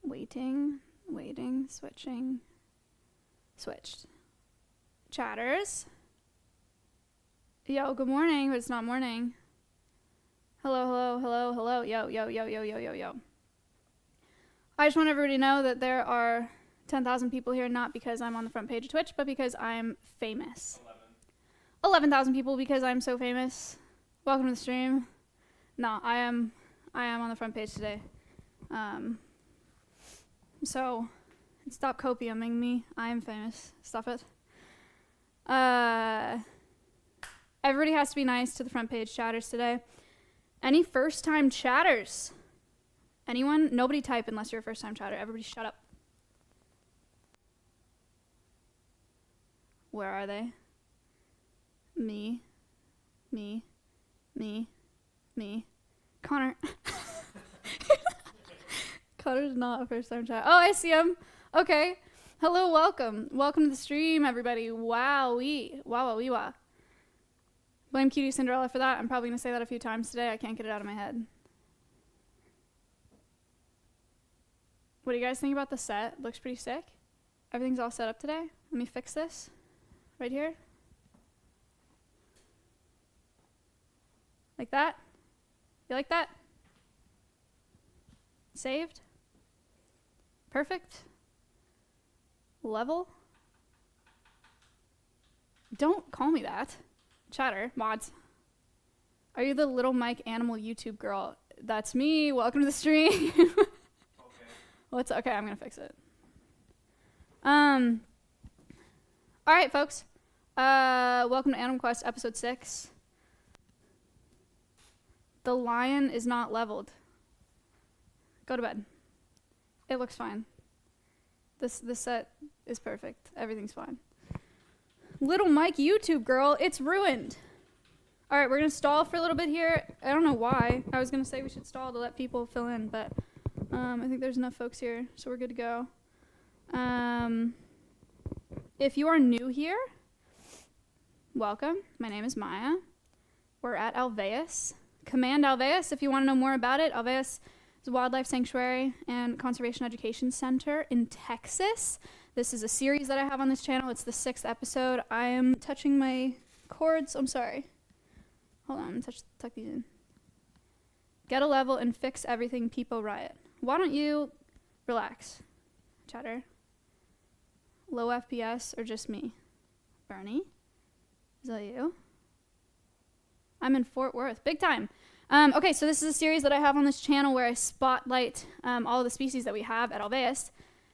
Waiting, switching. Switched. Chatters. Yo, good morning, but it's not morning. Hello. Yo. I just want everybody to know that there are 10,000 people here, not because I'm on the front page of Twitch, but because I'm famous. 11,000 people because I'm so famous. Welcome to the stream. No, I am on the front page today. So stop copiuming me. I am famous. Stop it. Everybody has to be nice to the front page chatters today. Any first time chatters? Anyone? Nobody type unless you're a first time chatter. Everybody shut up. Where are they? Me. Connor. Connor's not a first time chat. Oh, I see him. Okay. Hello, welcome. Welcome to the stream, everybody. Wowee. Wow. Blame Cutie Cinderella for that. I'm probably going to say that a few times today. I can't get it out of my head. What do you guys think about the set? Looks pretty sick. Everything's all set up today. Let me fix this right here. Like that? You like that? Saved? Perfect? Level? Don't call me that. Chatter, mods. Are you the little Mike animal YouTube girl? That's me. Welcome to the stream. Okay. Okay, I'm gonna fix it. All right, folks. Welcome to Animal Quest episode 6. The lion is not leveled. Go to bed. It looks fine. This set is perfect. Everything's fine. Little Mike YouTube girl, it's ruined. All right, we're gonna stall for a little bit here. I don't know why. I was gonna say we should stall to let people fill in, but I think there's enough folks here, so we're good to go. If you are new here, welcome. My name is Maya. We're at Alveus. Command Alveus if you want to know more about it. Alveus is a wildlife sanctuary and conservation education center in Texas. This is a series that I have on this channel. It's the 6th episode. I am touching my cords. I'm sorry. Hold on. Tuck these in. Get a level and fix everything, Peepo Riot. Why don't you relax, chatter? Low FPS or just me? Bernie? Is that you? I'm in Fort Worth. Big time. Okay, so this is a series that I have on this channel where I spotlight all of the species that we have at Alveus.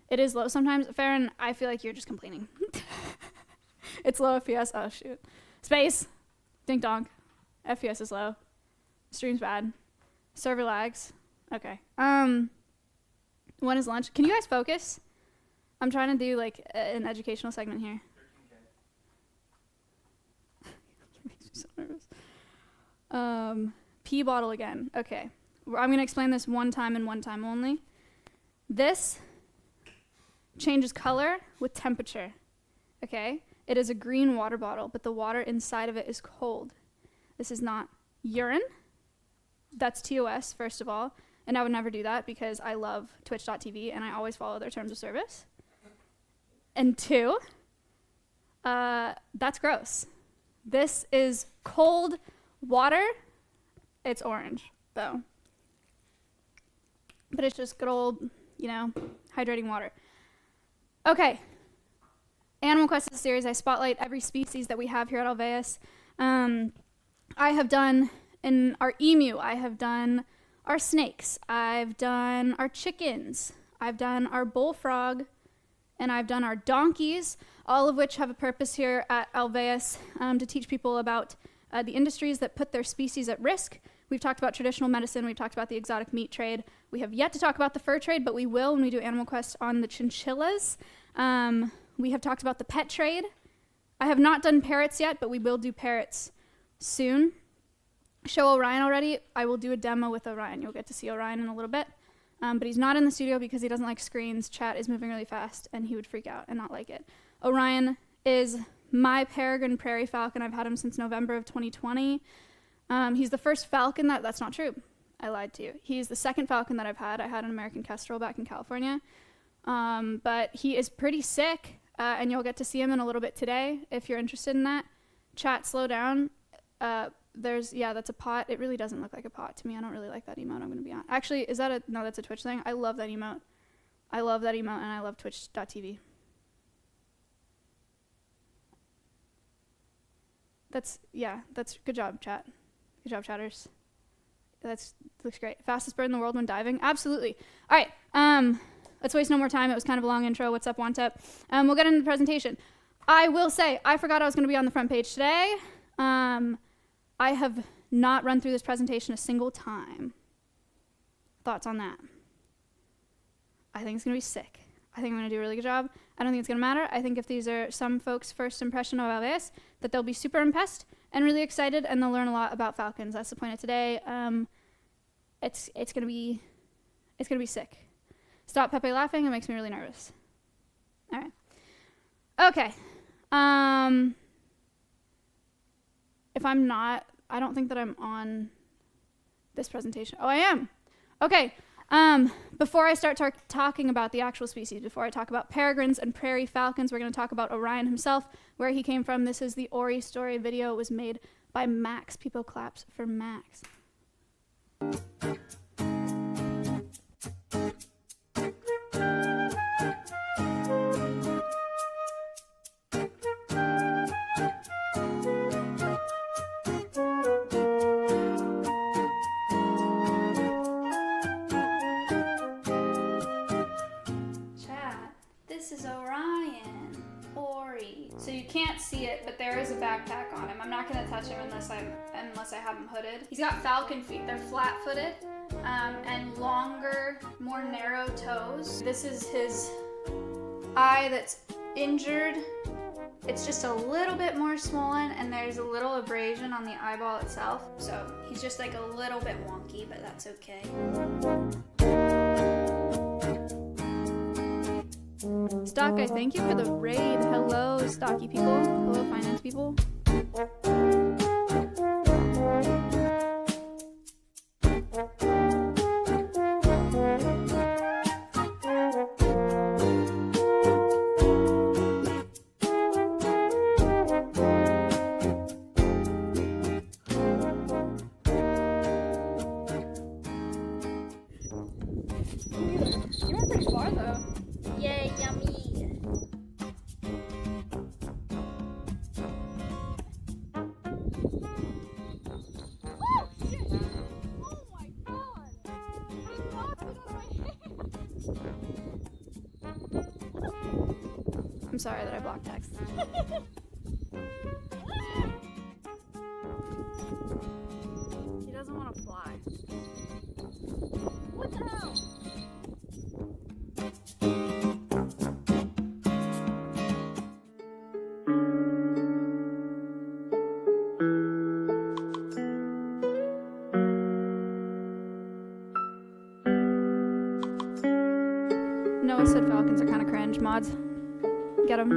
It is low sometimes. Farron, I feel like you're just complaining. It's low FPS. Oh, shoot. Space. Ding dong. FPS is low. Stream's bad. Server lags. Okay. When is lunch? Can you guys focus? I'm trying to do like an educational segment here. 13K. Makes me so nervous. Pee bottle again. Okay. I'm going to explain this one time and one time only. This changes color with temperature. Okay? It is a green water bottle, but the water inside of it is cold. This is not urine. That's TOS, first of all. And I would never do that because I love Twitch.tv and I always follow their terms of service. And 2, that's gross. This is cold water. It's orange, though. But it's just good old, hydrating water. Okay. Animal Quest is a series. I spotlight every species that we have here at Alveus. I have done in our emu, I have done our snakes, I've done our chickens, I've done our bullfrog, and I've done our donkeys, all of which have a purpose here at Alveus to teach people about the industries that put their species at risk. We've talked about traditional medicine. We've talked about the exotic meat trade. We have yet to talk about the fur trade, but we will when we do Animal Quest on the chinchillas. We have talked about the pet trade. I have not done parrots yet, but we will do parrots soon. Show Orion already. I will do a demo with Orion. You'll get to see Orion in a little bit. But he's not in the studio because he doesn't like screens. Chat is moving really fast, and he would freak out and not like it. Orion is my peregrine prairie falcon. I've had him since November of 2020. He's the first falcon that's not true. I lied to you. He's the second falcon that I've had. I had an American kestrel back in California. But he is pretty sick, and you'll get to see him in a little bit today if you're interested in that. Chat, slow down. That's a pot. It really doesn't look like a pot to me. I don't really like that emote, I'm going to be honest. Actually, no, that's a Twitch thing. I love that emote. I love that emote, and I love twitch.tv. That's good job, chat. Good job, chatters. Looks great. Fastest bird in the world when diving? Absolutely. All right, let's waste no more time. It was kind of a long intro. What's up, want up? We'll get into the presentation. I will say, I forgot I was going to be on the front page today. I have not run through this presentation a single time. Thoughts on that? I think it's going to be sick. I think I'm going to do a really good job. I don't think it's going to matter. I think if these are some folks' first impression of Alveus, that they'll be super impressed and really excited, and they'll learn a lot about falcons. That's the point of today. It's going to be sick. Stop Pepe laughing. It makes me really nervous. All right. Okay. If I'm not, I don't think that I'm on this presentation. Oh, I am. Okay. Before I start talking about the actual species, before I talk about peregrines and prairie falcons, we're going to talk about Orion himself, where he came from. This is the Ori story video. It was made by Max. People claps for Max. This is Orion, Ori. So you can't see it, but there is a backpack on him. I'm not gonna touch him unless I have him hooded. He's got falcon feet. They're flat-footed and longer, more narrow toes. This is his eye that's injured. It's just a little bit more swollen, and there's a little abrasion on the eyeball itself. So he's just like a little bit wonky, but that's okay. Stock, I thank you for the raid. Hello, stocky people. Hello, finance people. You went pretty far though. Yay, yummy. Oh, shit. Oh my god. He knocked it out of my hand. I'm sorry that I blocked text. He doesn't want to fly. What the hell? Noah said falcons are kind of cringe. Mods, get them.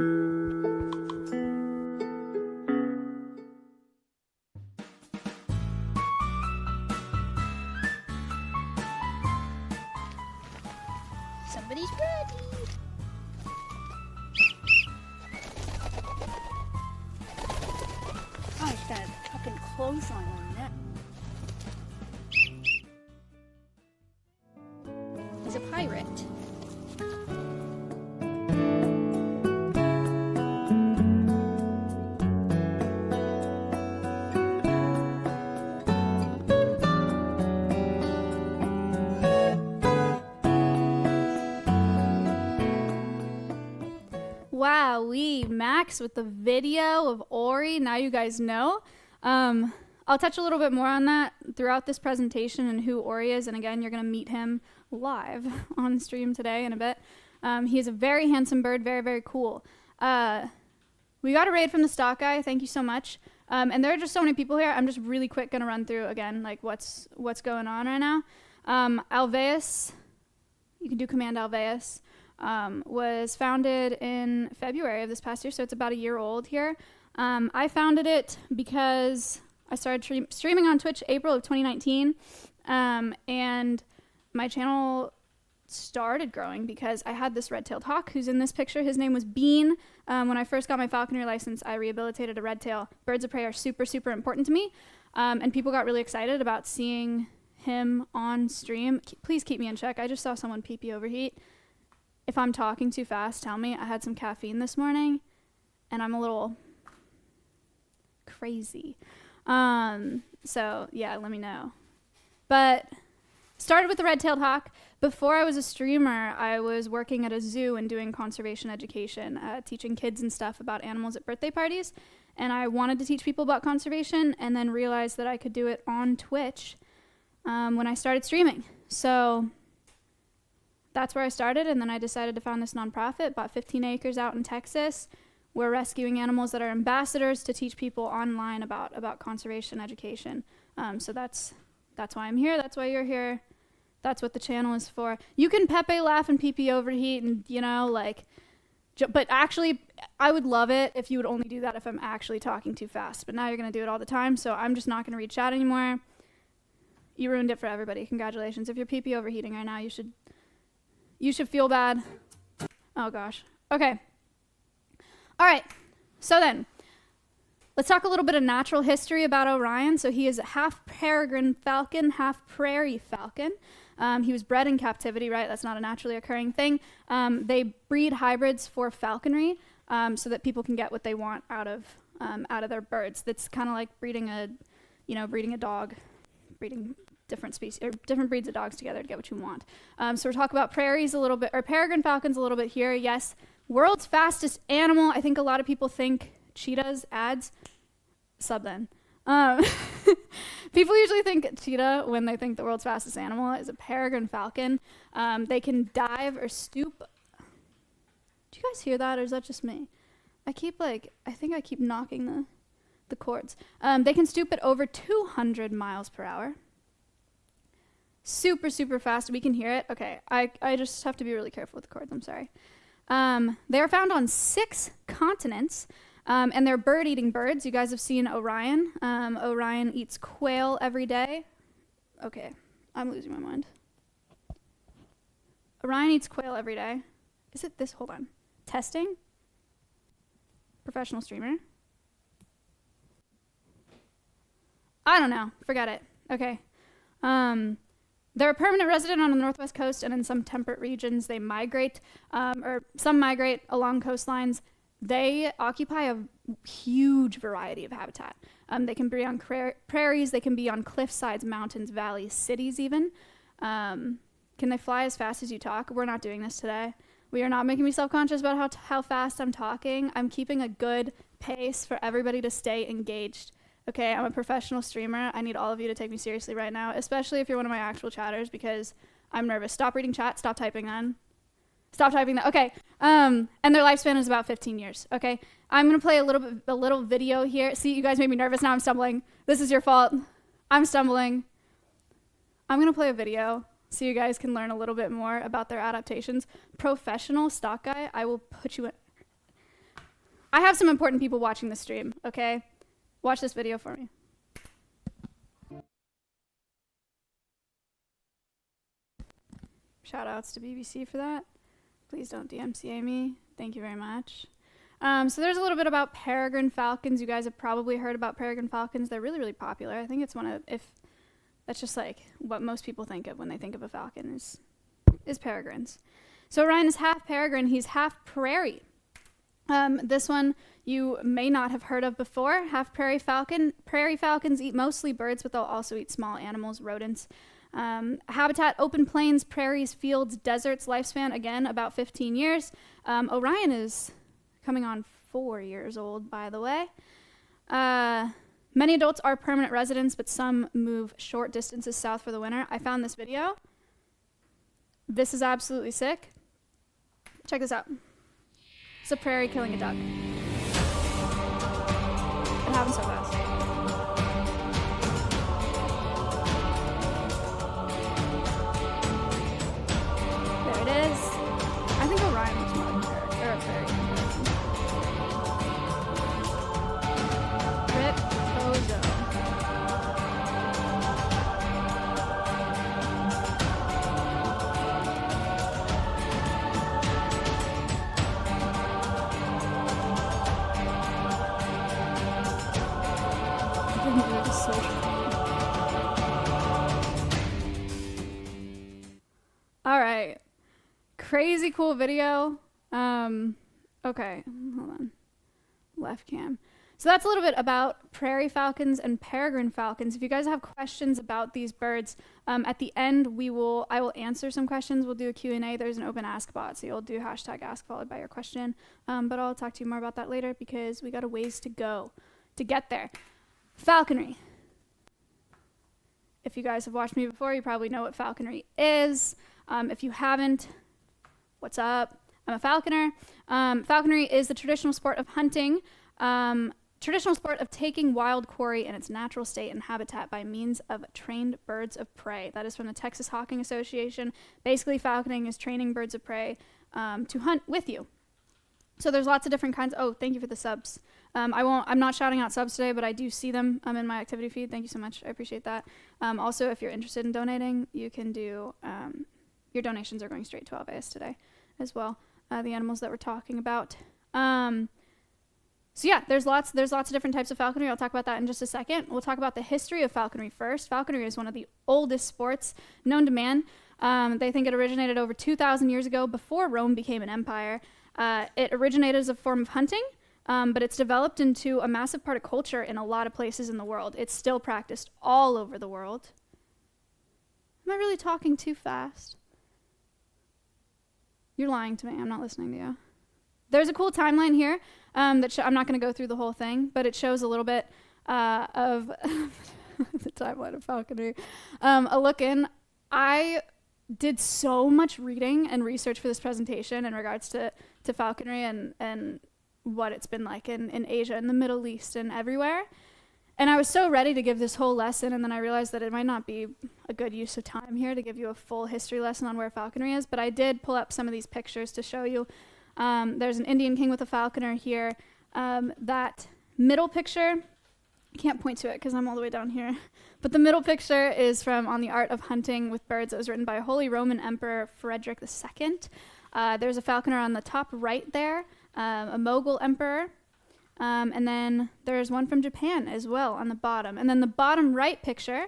Somebody's ready. Oh, he's got a fucking clothesline on that. He's a pirate. Wowee, Max with the video of Ori. Now you guys know. I'll touch a little bit more on that throughout this presentation and who Ori is. And again, you're going to meet him live on stream today in a bit. He is a very handsome bird, very, very cool. We got a raid from the stock guy. Thank you so much. And there are just so many people here. I'm just really quick going to run through again, like what's going on right now. Alveus, you can do command Alveus. Was founded in February of this past year, so it's about a year old here. I founded it because I started streaming on Twitch April of 2019, And my channel started growing because I had this red-tailed hawk who's in this picture. His name was Bean. When I first got my falconry license, I rehabilitated a red tail. Birds of prey are super, super important to me. And people got really excited about seeing him on stream. Please keep me in check. I just saw someone pee overheat. If I'm talking too fast, tell me. I had some caffeine this morning and I'm a little crazy. So yeah, let me know. But started with the red-tailed hawk. Before I was a streamer, I was working at a zoo and doing conservation education, teaching kids and stuff about animals at birthday parties. And I wanted to teach people about conservation and then realized that I could do it on Twitch when I started streaming. So that's where I started. And then I decided to found this nonprofit, bought 15 acres out in Texas. We're rescuing animals that are ambassadors to teach people online about conservation education. So that's why I'm here. That's why you're here. That's what the channel is for. You can Pepe laugh and pee overheat and, you know, like, but actually, I would love it if you would only do that if I'm actually talking too fast. But now you're going to do it all the time, so I'm just not going to read chat anymore. You ruined it for everybody. Congratulations. If you're pee overheating right now, you should feel bad. Oh, gosh. Okay. All right. So then, let's talk a little bit of natural history about Orion. So he is a half peregrine falcon, half prairie falcon. He was bred in captivity, right? That's not a naturally occurring thing. They breed hybrids for falconry so that people can get what they want out of their birds. That's kind of like breeding a dog, breeding different species or different breeds of dogs together to get what you want. So we're talking about prairies a little bit, or peregrine falcons a little bit here. Yes, world's fastest animal. I think a lot of people think cheetahs, ads, sub then. People usually think cheetah when they think the world's fastest animal is a peregrine falcon. They can dive or stoop. Do you guys hear that, or is that just me? I think I keep knocking the cords. They can stoop at over 200 miles per hour. Super, super fast. We can hear it. Okay, I just have to be really careful with the cords. I'm sorry. They are found on 6 continents. And they're bird-eating birds. You guys have seen Orion. Orion eats quail every day. Okay, I'm losing my mind. Orion eats quail every day. Is it this? Hold on. Testing? Professional streamer? I don't know. Forget it. Okay. They're a permanent resident on the northwest coast, and in some temperate regions they migrate, or some migrate along coastlines. They occupy a huge variety of habitat. They can be on prairies, they can be on cliff sides, mountains, valleys, cities even. Can they fly as fast as you talk? We're not doing this today. We are not making me self-conscious about how fast I'm talking. I'm keeping a good pace for everybody to stay engaged. Okay, I'm a professional streamer. I need all of you to take me seriously right now, especially if you're one of my actual chatters, because I'm nervous. Stop reading chat, stop typing then. Stop typing that. Okay. And their lifespan is about 15 years. Okay. I'm going to play a little video here. See, you guys made me nervous. Now I'm stumbling. This is your fault. I'm stumbling. I'm going to play a video so you guys can learn a little bit more about their adaptations. Professional stock guy, I will put you in. I have some important people watching the stream. Okay. Watch this video for me. Shout outs to BBC for that. Please don't DMCA me. Thank you very much. So there's a little bit about peregrine falcons. You guys have probably heard about peregrine falcons. They're really, really popular. I think it's that's just like what most people think of when they think of a falcon is peregrines. So Orion is half peregrine. He's half prairie. This one you may not have heard of before. Half prairie falcon. Prairie falcons eat mostly birds, but they'll also eat small animals, rodents. Habitat, open plains, prairies, fields, deserts. Lifespan, again, about 15 years. Orion is coming on 4 years old, by the way. Many adults are permanent residents, but some move short distances south for the winter. I found this video. This is absolutely sick. Check this out. It's a prairie killing a duck. It happens so fast. There it is. I think Orion was more like a prairie. Rip Kozo. crazy cool video. Okay, hold on. Left cam. So that's a little bit about prairie falcons and peregrine falcons. If you guys have questions about these birds, at the end I will answer some questions. We'll do a Q&A. There's an open ask bot, so you'll do #ask followed by your question. But I'll talk to you more about that later because we got a ways to go to get there. Falconry. If you guys have watched me before, you probably know what falconry is. If you haven't, what's up? I'm a falconer. Falconry is the traditional sport of hunting. Traditional sport of taking wild quarry in its natural state and habitat by means of trained birds of prey. That is from the Texas Hawking Association. Basically, falconing is training birds of prey to hunt with you. So there's lots of different kinds. Oh, thank you for the subs. I'm not shouting out subs today, but I do see them in my activity feed. Thank you so much. I appreciate that. Also, if you're interested in donating, you can do, your donations are going straight to Alveus today as well. The animals that we're talking about. So yeah, there's lots of different types of falconry. I'll talk about that in just a second. We'll talk about the history of falconry first. Falconry is one of the oldest sports known to man. They think it originated over 2,000 years ago before Rome became an empire. It originated as a form of hunting, but it's developed into a massive part of culture in a lot of places in the world. It's still practiced all over the world. Am I really talking too fast? You're lying to me. I'm not listening to you. There's a cool timeline here I'm not going to go through the whole thing, but it shows a little bit of the timeline of falconry. A look in. I did so much reading and research for this presentation in regards to falconry and what it's been like in Asia and the Middle East and everywhere. And I was so ready to give this whole lesson, and then I realized that it might not be a good use of time here to give you a full history lesson on where falconry is, but I did pull up some of these pictures to show you. There's an Indian king with a falconer here. That middle picture, I can't point to it because I'm all the way down here, but the middle picture is from On the Art of Hunting with Birds. It was written by Holy Roman Emperor Frederick II. There's a falconer on the top right there, a Mughal emperor. And then there's one from Japan as well on the bottom. And then the bottom right picture,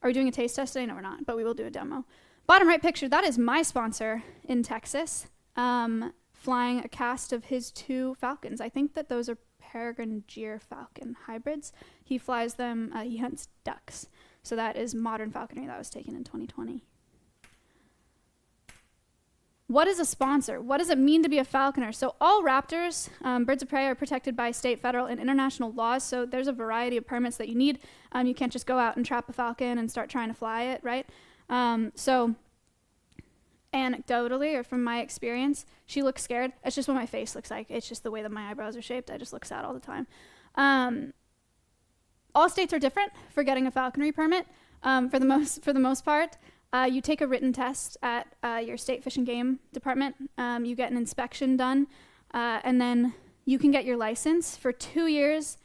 are we doing a taste test today? No, we're not, but we will do a demo. Bottom right picture, that is my sponsor in Texas, flying a cast of his 2 falcons. I think that those are peregrine gyr falcon hybrids. He flies them, he hunts ducks. So that is modern falconry that was taken in 2020. What is a sponsor? What does it mean to be a falconer? So all raptors, birds of prey, are protected by state, federal, and international laws. So there's a variety of permits that you need. You can't just go out and trap a falcon and start trying to fly it, right? So anecdotally, or from my experience, she looks scared. It's just what my face looks like. It's just the way that my eyebrows are shaped. I just look sad all the time. All states are different for getting a falconry permit. For the most part. You take a written test at your state fish and game department. You get an inspection done, and then you can get your license for 2 years.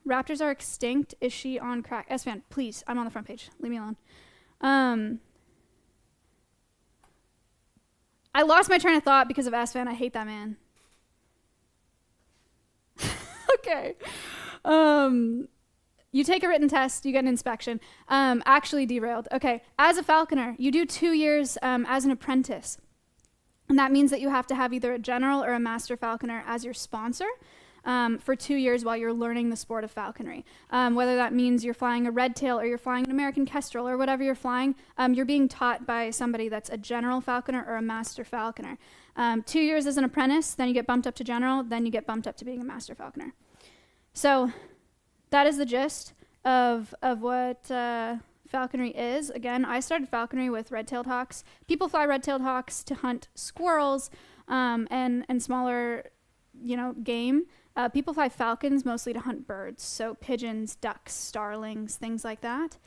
Raptors are extinct. Is she on crack? S-Fan, please. I'm on the front page. Leave me alone. I lost my train of thought because of S-Fan. I hate that man. Okay. You take a written test, you get an inspection. Actually derailed. Okay, as a falconer, you do 2 years as an apprentice. And that means that you have to have either a general or a master falconer as your sponsor for 2 years while you're learning the sport of falconry. Whether that means you're flying a red tail or you're flying an American kestrel or whatever you're flying, you're being taught by somebody that's a general falconer or a master falconer. 2 years as an apprentice, then you get bumped up to general, then you get bumped up to being a master falconer. So that is the gist of what falconry is. Again, I started falconry with red-tailed hawks. People fly red-tailed hawks to hunt squirrels and smaller, game. People fly falcons mostly to hunt birds, so pigeons, ducks, starlings, things like that.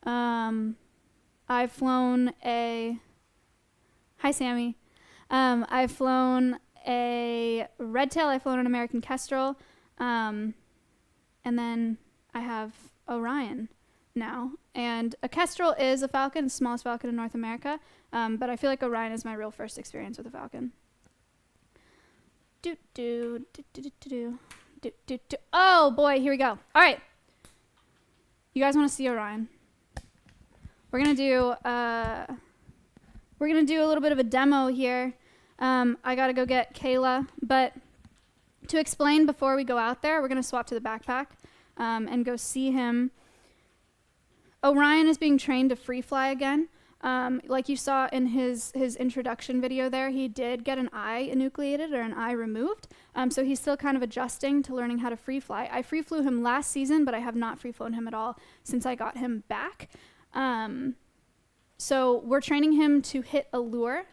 I've flown a... Hi, Sammy. I've flown a red-tail. I've flown an American kestrel. And then I have Orion now. And a kestrel is a falcon, the smallest falcon in North America. But I feel like Orion is my real first experience with a falcon. Oh boy, here we go. All right. You guys want to see Orion? We're going to do we're going to do a little bit of a demo here. I got to go get Kayla, but to explain before we go out there, we're going to swap to the backpack and go see him. Orion is being trained to free fly again. Like you saw in his introduction video there, he did get an eye enucleated or an eye removed. So he's still kind of adjusting to learning how to free fly. I free flew him last season, but I have not free flown him at all since I got him back. So we're training him to hit a lure.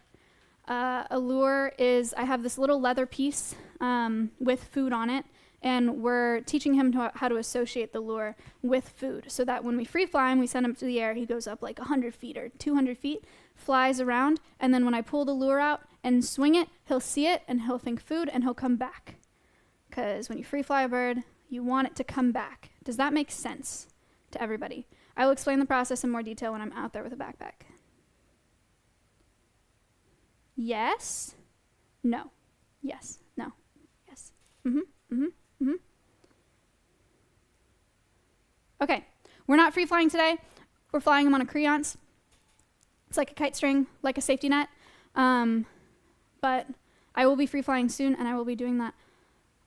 A lure is, I have this little leather piece with food on it, and we're teaching him how to associate the lure with food so that when we free fly him, we send him to the air, he goes up like 100 feet or 200 feet, flies around, and then when I pull the lure out and swing it, he'll see it and he'll think food and he'll come back. Because when you free fly a bird, you want it to come back. Does that make sense to everybody? I will explain the process in more detail when I'm out there with a backpack. Yes? No. Yes. No. Yes. Okay, we're not free flying today. We're flying him on a creance. It's like a kite string, like a safety net. But I will be free flying soon, and I will be doing that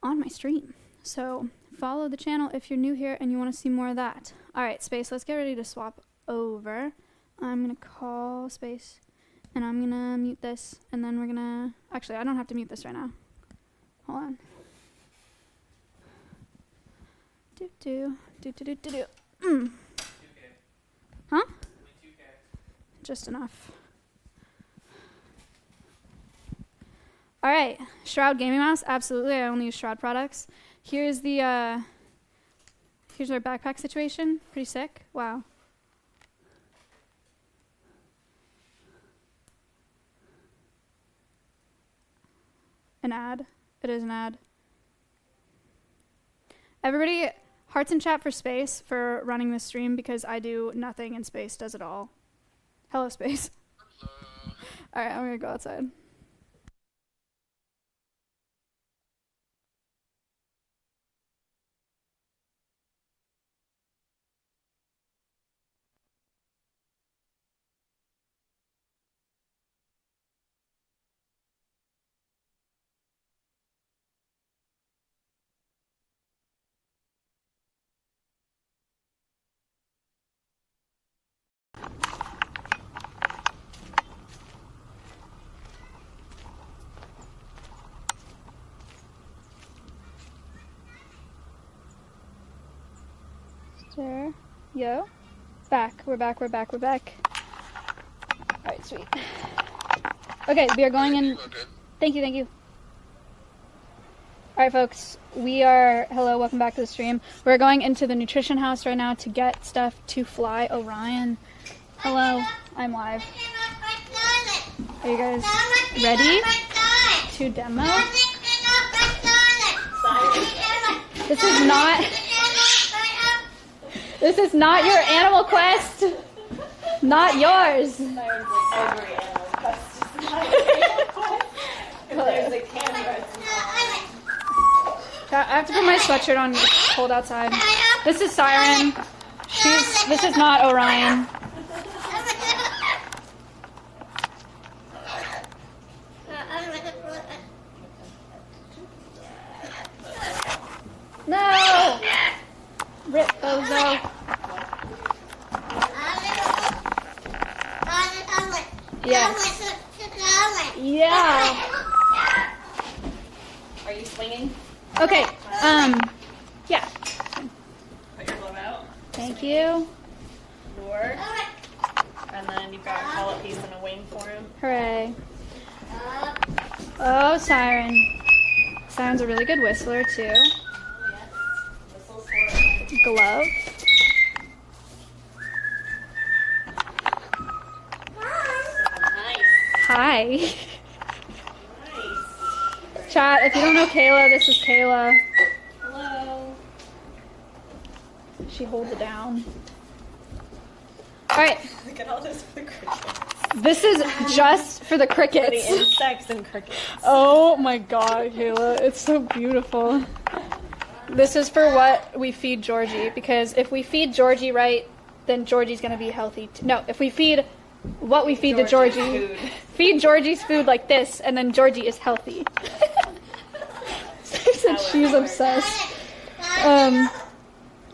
on my stream. So follow the channel if you're new here and you want to see more of that. All right, Space, let's get ready to swap over. I'm going to call Space, and I'm going to mute this, and then we're going to... Actually, I don't have to mute this right now. Hold on. Do. Huh? Just enough. All right, Shroud Gaming Mouse. Absolutely, I only use Shroud products. Here's the here's our backpack situation. Pretty sick. Wow. An ad. It is an ad. Everybody, hearts in chat for Space for running this stream because I do nothing and Space does it all. Hello, Space. Hello. All right, I'm gonna go outside. There. Yo. Back. We're back. Alright, sweet. Okay, we are going in. Thank you. Alright, folks. We are. Hello, welcome back to the stream. We're going into the nutrition house right now to get stuff to fly Orion. Hello, I'm live. Are you guys ready to demo? This is not your Animal Quest. Not yours. Every Animal Quest is not an Animal Quest. If there's a camera, it's I have to put my sweatshirt on. It's cold outside. This is Siren. This is not Orion. No! Rip Bozo. Yes. Yeah. Are you swinging? Okay. Yeah. Put your glove out. Thank you. Lure. And then you've got a collet piece and a wing for him. Hooray. Oh, Siren. Siren's a really good whistler, too. Oh, yes. Whistles for him. Glove. Nice. Hi. Nice. Chat, if you don't know Kayla, this is Kayla. Hello. She holds it down. Alright, Look at all this for the crickets. this is just for the For the crickets. insects and crickets. Oh my god, Kayla, it's so beautiful. This is for what we feed Georgie, because if we feed Georgie right, then Georgie's gonna be healthy. No, if we feed what we feed to Georgie. Food. Feed Georgie's food like this, and then Georgie is healthy. She's obsessed.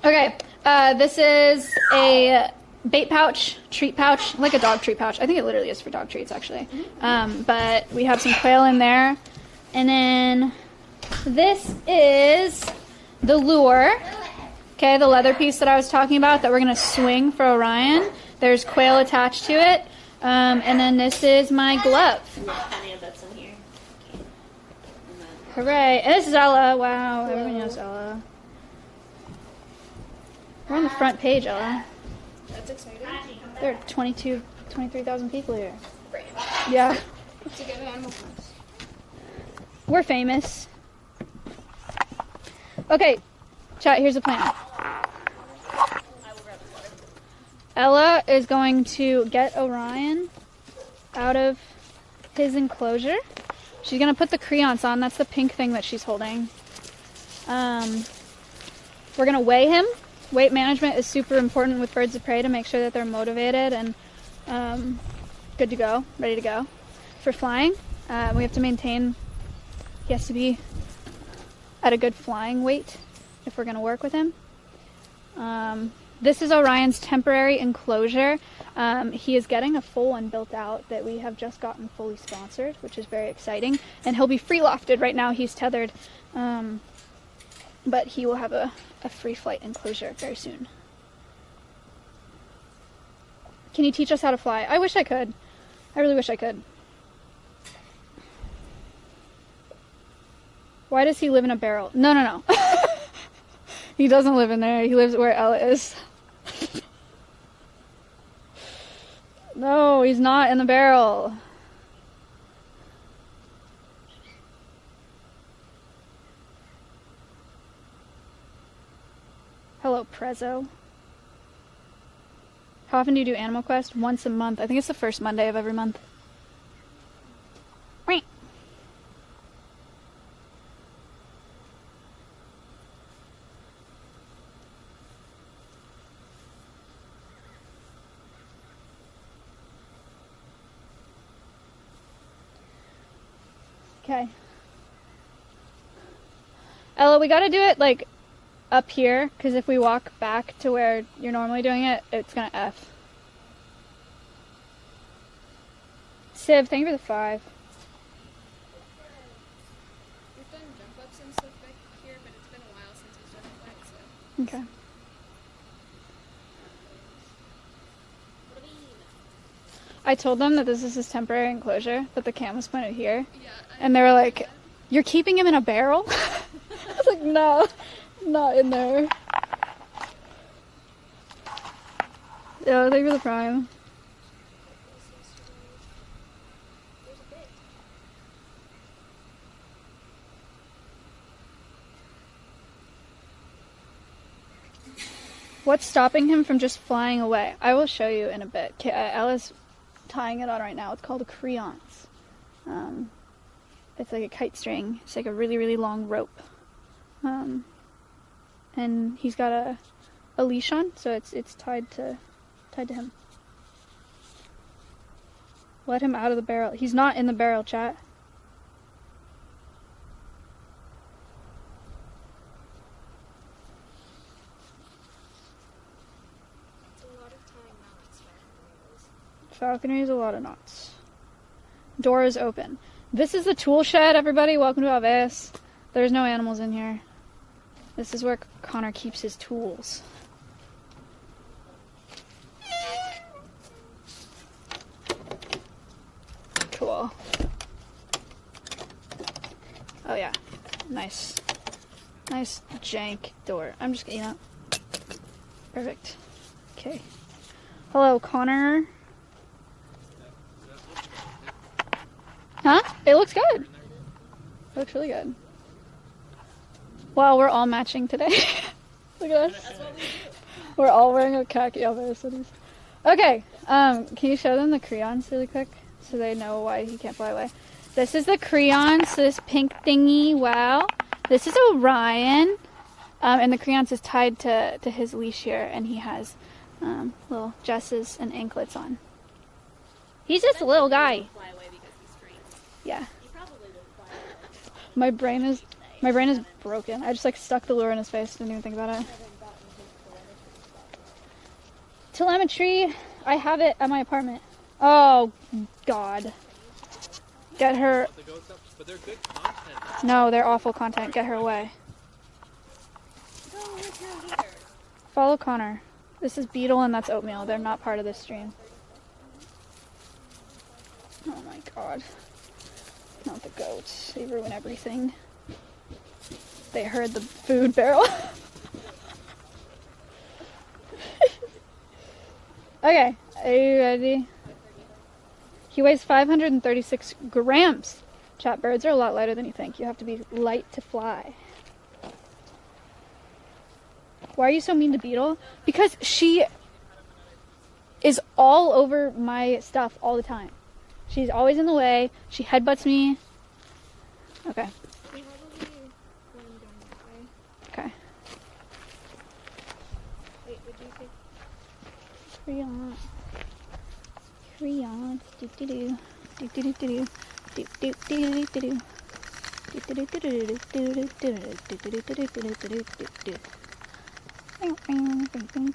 Okay, this is a bait pouch, treat pouch, like a dog treat pouch. I think it literally is for dog treats, actually. But we have some quail in there. And then this is the lure. Okay, the leather piece that I was talking about that we're going to swing for Orion. There's quail attached to it. And then this is my glove. Any of that's in here. Hooray. And this is Ella. Wow, everyone knows Ella. We're on the front page, Ella. That's exciting. There are 23,000 people here. Great. Yeah. It's a good animal house. We're famous. Okay, chat, here's the plan. Ella is going to get Orion out of his enclosure. She's going to put the creance on. That's the pink thing that she's holding. We're going to weigh him. Weight management is super important with birds of prey to make sure that they're motivated and good to go, ready to go. For flying, we have to maintain, he has to be at a good flying weight if we're going to work with him. This is Orion's temporary enclosure. He is getting a full one built out that we have just gotten fully sponsored, which is very exciting. And he'll be free lofted. Right now he's tethered, but he will have a free flight enclosure very soon. Can you teach us how to fly? I wish I could. I really wish I could. Why does he live in a barrel? No. He doesn't live in there. He lives where Ella is. No, he's not in the barrel. Hello, Prezzo. How often do you do Animal Quest? Once a month. I think it's the first Monday of every month. Okay. Ella, we gotta do it like up here, because if we walk back to where you're normally doing it, it's gonna F. Civ, thank you for the 5. We've done jump ups and stuff back here, but it's been a while since we've done a flight, so. Okay. I told them that this is his temporary enclosure, but the cam was pointed here. Yeah, And they were like, "You're keeping him in a barrel?" I was like, "No, not in there." Yeah, thank you for the prime. What's stopping him from just flying away? I will show you in a bit. Ella's tying it on right now. It's called a creance. It's like a kite string. It's like a really, really long rope. And he's got a leash on, so it's tied to him. Let him out of the barrel. He's not in the barrel, chat. Falconry is a lot of knots. Door is open. This is the tool shed, everybody. Welcome to Alveus. There's no animals in here. This is where Connor keeps his tools. Cool. Oh yeah. Nice. Nice jank door. I'm just, perfect. Okay. Hello, Connor. Huh? It looks good. It looks really good. Wow, we're all matching today. Look at us. We're all wearing a khaki Alveus hoodies. Okay, can you show them the creance really quick so they know why he can't fly away? This is the creance, this pink thingy. Wow. This is Orion. And the creance is tied to his leash here, and he has little jesses and anklets on. He's just a little guy. Fly away because he's straight. Yeah. He probably won't fly away. My brain is broken. I just like stuck the lure in his face. Didn't even think about it. Telemetry. I have it at my apartment. Oh God. Get her. But they're good content. No, they're awful content. Get her away. Go with your leader. Follow Connor. This is Beetle and that's Oatmeal. They're not part of this stream. Oh my God. Not the goats. They ruin everything. They heard the food barrel. Okay, are you ready? He weighs 536 grams. Chat, birds are a lot lighter than you think. You have to be light to fly. Why are you so mean to Beetle? Because she is all over my stuff all the time. She's always in the way. She headbutts me. Okay. We probably want him going that way. Okay. Wait, would you say? Creon. Creon. Do do do. Do do do do. Do do do do do. Do do do do do do do do do do do do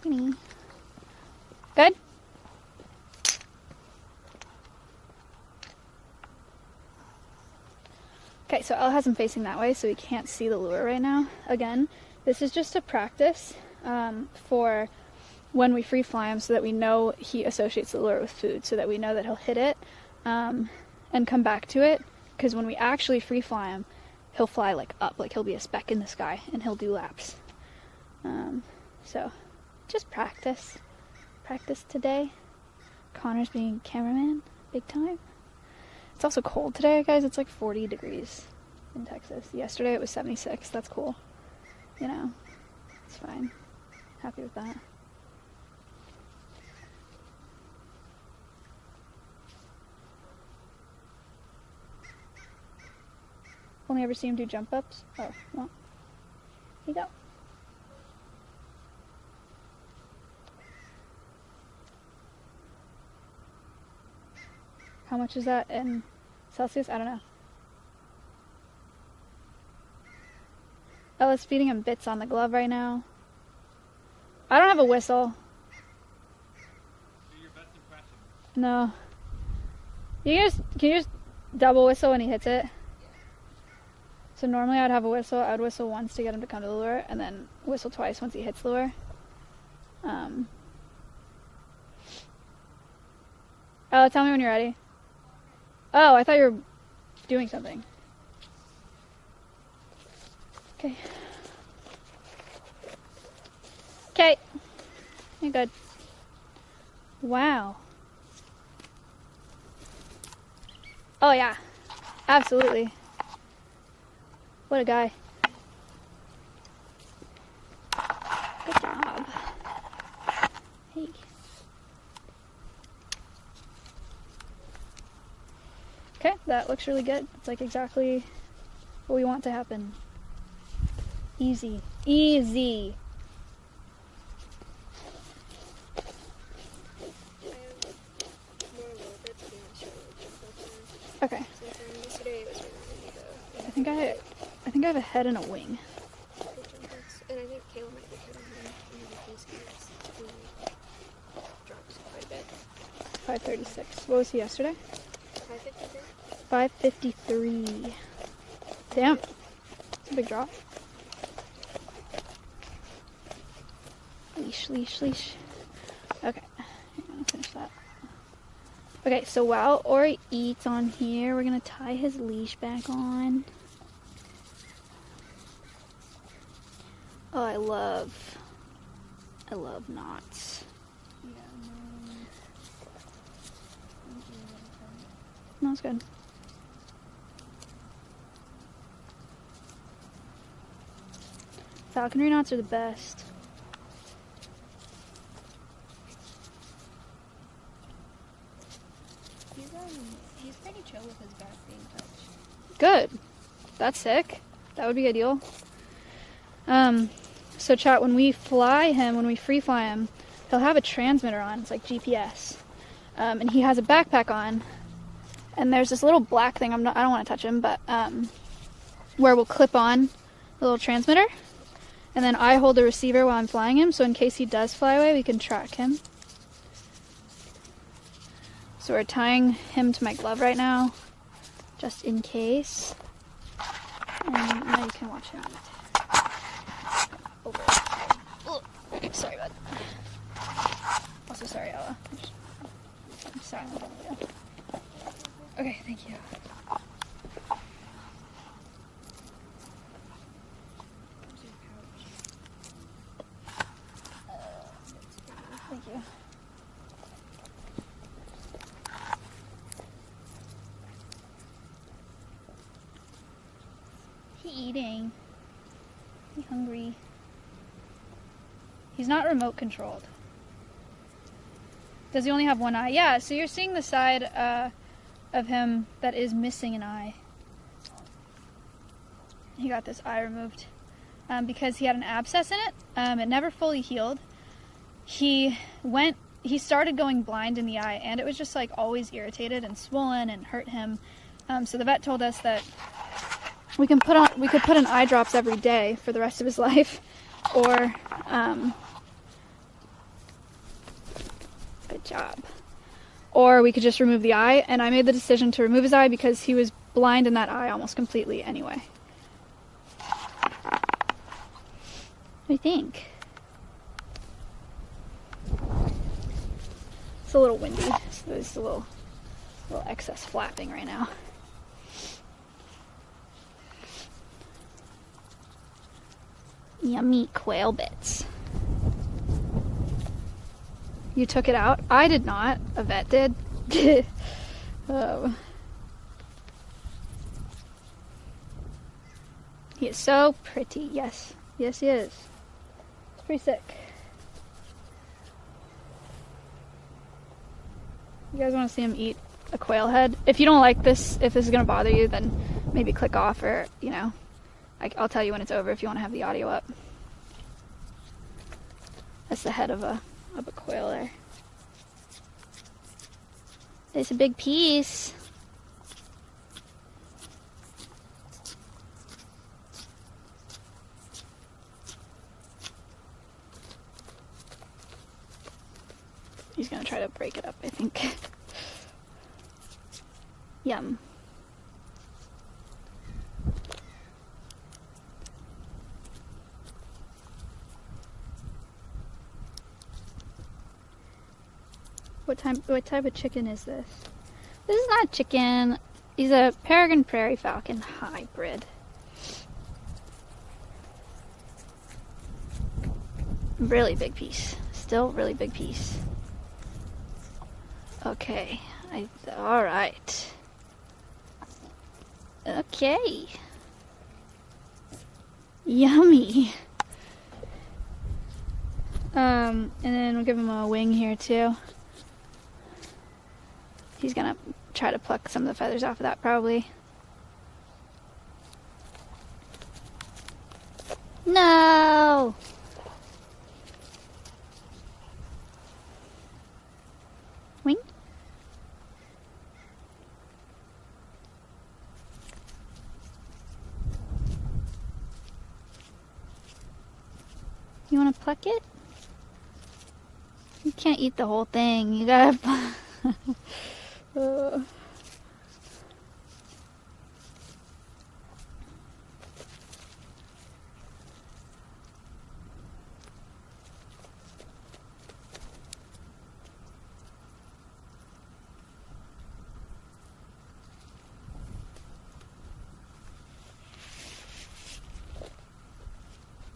do. Good? Okay, so Elle has him facing that way, so he can't see the lure right now. Again, this is just a practice for when we free fly him so that we know he associates the lure with food, so that we know that he'll hit it and come back to it. Because when we actually free fly him, he'll fly like up, like he'll be a speck in the sky, and he'll do laps. So, just practice. Practice today. Connor's being cameraman, big time. It's also cold today, guys. It's like 40 degrees in Texas. Yesterday it was 76. That's cool. You know, it's fine. Happy with that. Only ever see him do jump ups. Oh, well. Here you go. How much is that in Celsius? I don't know. Ella's feeding him bits on the glove right now. I don't have a whistle. Do your best impression. No. Can you just double whistle when he hits it? So normally I'd have a whistle. I would whistle once to get him to come to the lure, and then whistle twice once he hits the lure. Ella, tell me when you're ready. Oh, I thought you were doing something. Okay. Okay. You're good. Wow. Oh, yeah. Absolutely. What a guy. Good job. Hey. Okay, that looks really good. It's like exactly what we want to happen. Easy. Easy. Okay. Yesterday it was really Higa. I think I have a head and a wing. And I think Kayla might be hitting him in the face because he drops quite a bit. 536. What was he yesterday? 553. 553. Damn. It's a big drop. Leash, leash, leash. Okay. I'll finish that. Okay, so while Ori eats on here, we're gonna tie his leash back on. Oh, I love knots. No, it's good. Falconry knots are the best. He's pretty chill with his back being touched. Good. That's sick. That would be ideal. So chat, when we fly him, when we free fly him, he'll have a transmitter on. It's like GPS. and he has a backpack on, and there's this little black thing, I don't want to touch him, but where we'll clip on the little transmitter, and then I hold the receiver while I'm flying him, so in case he does fly away, we can track him. So we're tying him to my glove right now, just in case. And now you can watch him eat. Over. Oh, sorry, bud. Also, sorry, Ella. I'm silent on the video. Okay, thank you. Thank you. He eating. He hungry. He's not remote controlled. Does he only have one eye? Yeah, so you're seeing the side of him that is missing an eye. He got this eye removed because he had an abscess in it. It never fully healed. He started going blind in the eye, and it was just like always irritated and swollen and hurt him. So the vet told us that we could put in eye drops every day for the rest of his life, or good job. Or we could just remove the eye, and I made the decision to remove his eye because he was blind in that eye almost completely anyway. I think. It's a little windy, so there's a little excess flapping right now. Yummy quail bits. You took it out? I did not. A vet did. Oh. He is so pretty. Yes. Yes, he is. It's pretty sick. You guys want to see him eat a quail head? If you don't like this, if this is going to bother you, then maybe click off, or, you know, I'll tell you when it's over if you want to have the audio up. That's the head of a quail there. It's a big piece. He's gonna try to break it up, I think. Yum. What type of chicken is this? This is not chicken. He's a peregrine prairie falcon hybrid. Really big piece. Still really big piece. Okay. Alright. Okay. Yummy. And then we'll give him a wing here too. He's gonna try to pluck some of the feathers off of that, probably. No! Wing? You wanna pluck it? You can't eat the whole thing. You gotta...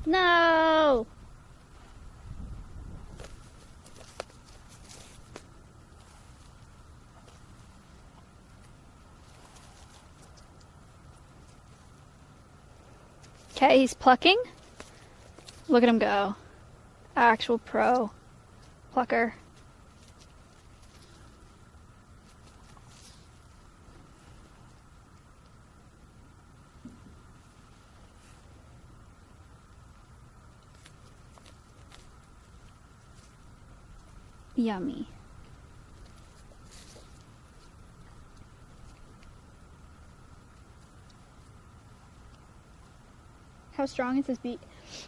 No! Okay, he's plucking. Look at him go. Actual pro plucker. Yummy. How strong is his beak?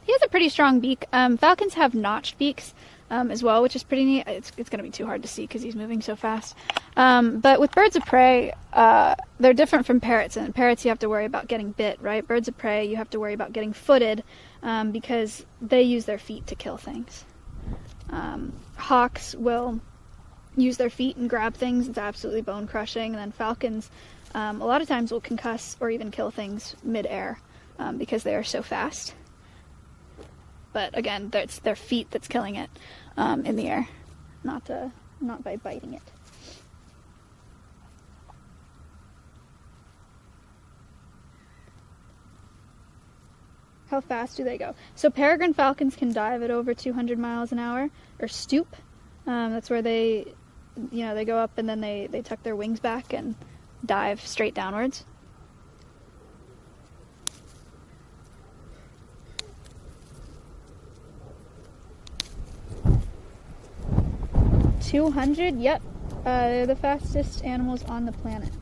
He has a pretty strong beak. Falcons have notched beaks as well, which is pretty neat. It's going to be too hard to see because he's moving so fast. But with birds of prey, they're different from parrots. And parrots, you have to worry about getting bit, right? Birds of prey, you have to worry about getting footed because they use their feet to kill things. Hawks will use their feet and grab things. It's absolutely bone crushing. And then falcons, a lot of times will concuss or even kill things mid-air because they are so fast. But again, it's their feet that's killing it in the air, not by biting it. How fast do they go? So peregrine falcons can dive at over 200 miles an hour, or stoop. That's where they go up and then they tuck their wings back and dive straight downwards. 200? Yep. They're the fastest animals on the planet.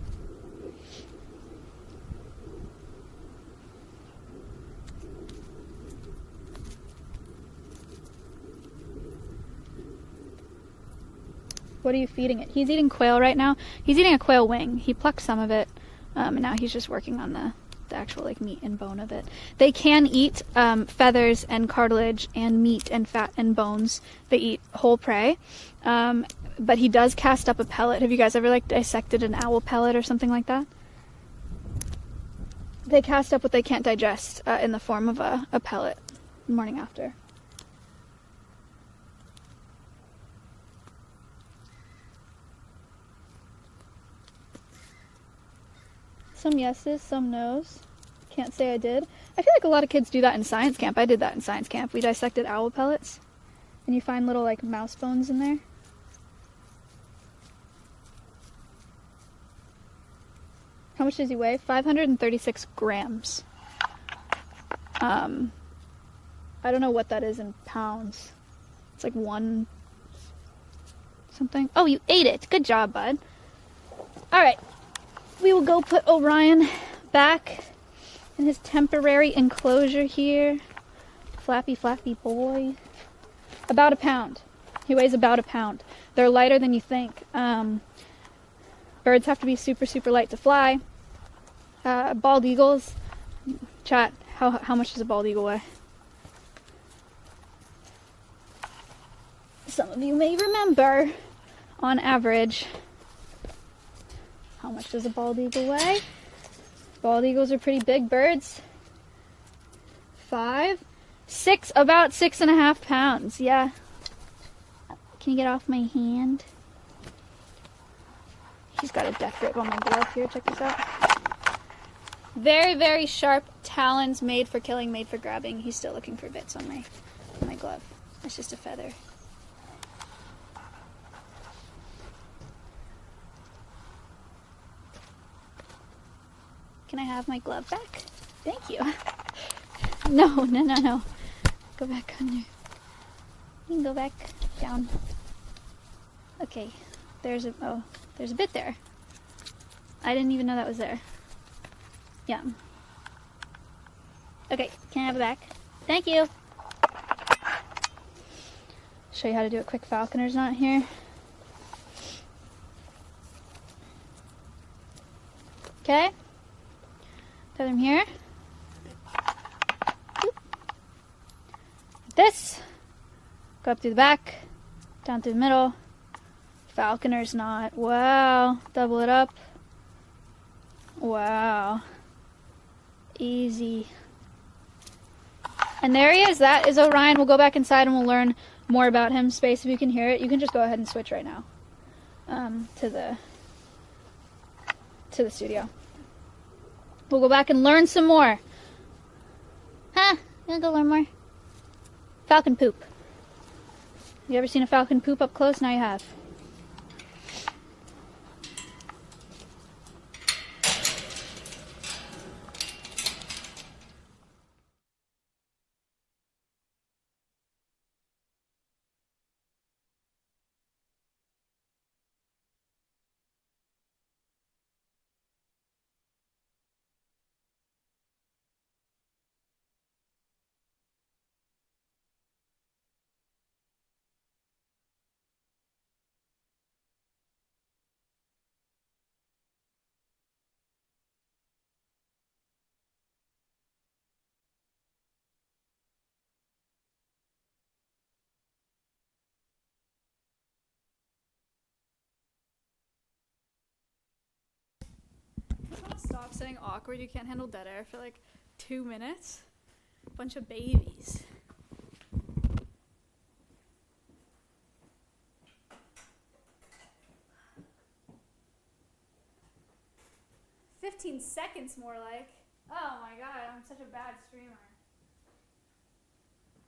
What are you feeding it? He's eating quail right now. He's eating a quail wing. He plucked some of it, and now he's just working on the actual like meat and bone of it. They can eat feathers and cartilage and meat and fat and bones. They eat whole prey. But he does cast up a pellet. Have you guys ever like dissected an owl pellet or something like that? They cast up what they can't digest in the form of a pellet the morning after. Some yeses, some nos. Can't say I did. I feel like a lot of kids do that in science camp. I did that in science camp. We dissected owl pellets. And you find little like mouse bones in there. How much does he weigh? 536 grams. I don't know what that is in pounds. It's like one something. Oh, you ate it. Good job, bud. All right. We will go put Orion back in his temporary enclosure here. Flappy, flappy boy. About a pound. He weighs about a pound. They're lighter than you think. Birds have to be super, super light to fly. Bald eagles. Chat, how much does a bald eagle weigh? Some of you may remember, on average, how much does a bald eagle weigh? Bald eagles are pretty big birds. 5, 6, about 6.5 pounds. Yeah. Can you get off my hand? He's got a death grip on my glove here. Check this out. Very, very sharp talons, made for killing, made for grabbing. He's still looking for bits on my glove. It's just a feather. Can I have my glove back? Thank you. No. Go back under. You can go back down. Okay. There's a bit there. I didn't even know that was there. Yeah. Okay, can I have it back? Thank you. Show you how to do a quick falconer's knot here. Okay. Tether him here. Boop. This. Go up through the back, down through the middle. Falconer's knot. Wow. Double it up. Wow. Easy. And there he is. That is Orion. We'll go back inside and we'll learn more about him. Space, if you can hear it, you can just go ahead and switch right now to the studio. We'll go back and learn some more. Huh? You wanna go learn more? Falcon poop. You ever seen a falcon poop up close? Now you have. stop saying awkward? You can't handle dead air for like 2 minutes? Bunch of babies. $15 more like. Oh my god, I'm such a bad streamer.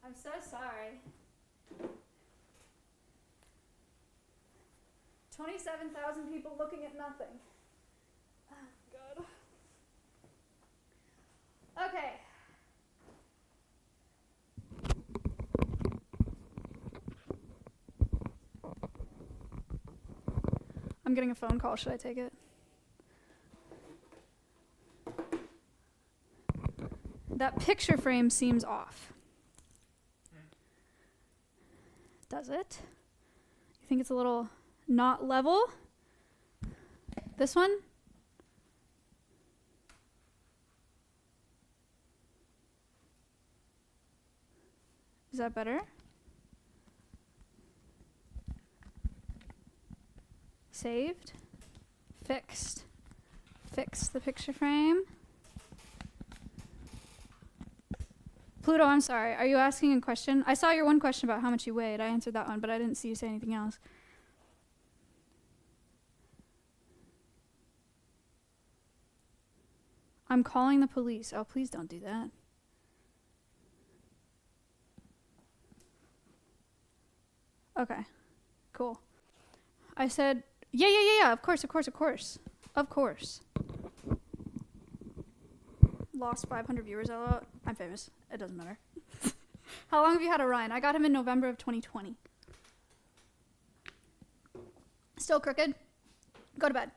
I'm so sorry. 27,000 people looking at nothing. Oh, God. Okay. I'm getting a phone call. Should I take it? That picture frame seems off. Does it? You think it's a little not level? This one? Is that better? Saved. Fixed. Fix the picture frame. Pluto, I'm sorry. Are you asking a question? I saw your one question about how much you weighed. I answered that one, but I didn't see you say anything else. I'm calling the police. Oh, please don't do that. Okay, cool. I said, yeah, of course. Of course. Lost 500 viewers, LOL. I'm famous. It doesn't matter. How long have you had Orion? I got him in November of 2020. Still crooked? Go to bed.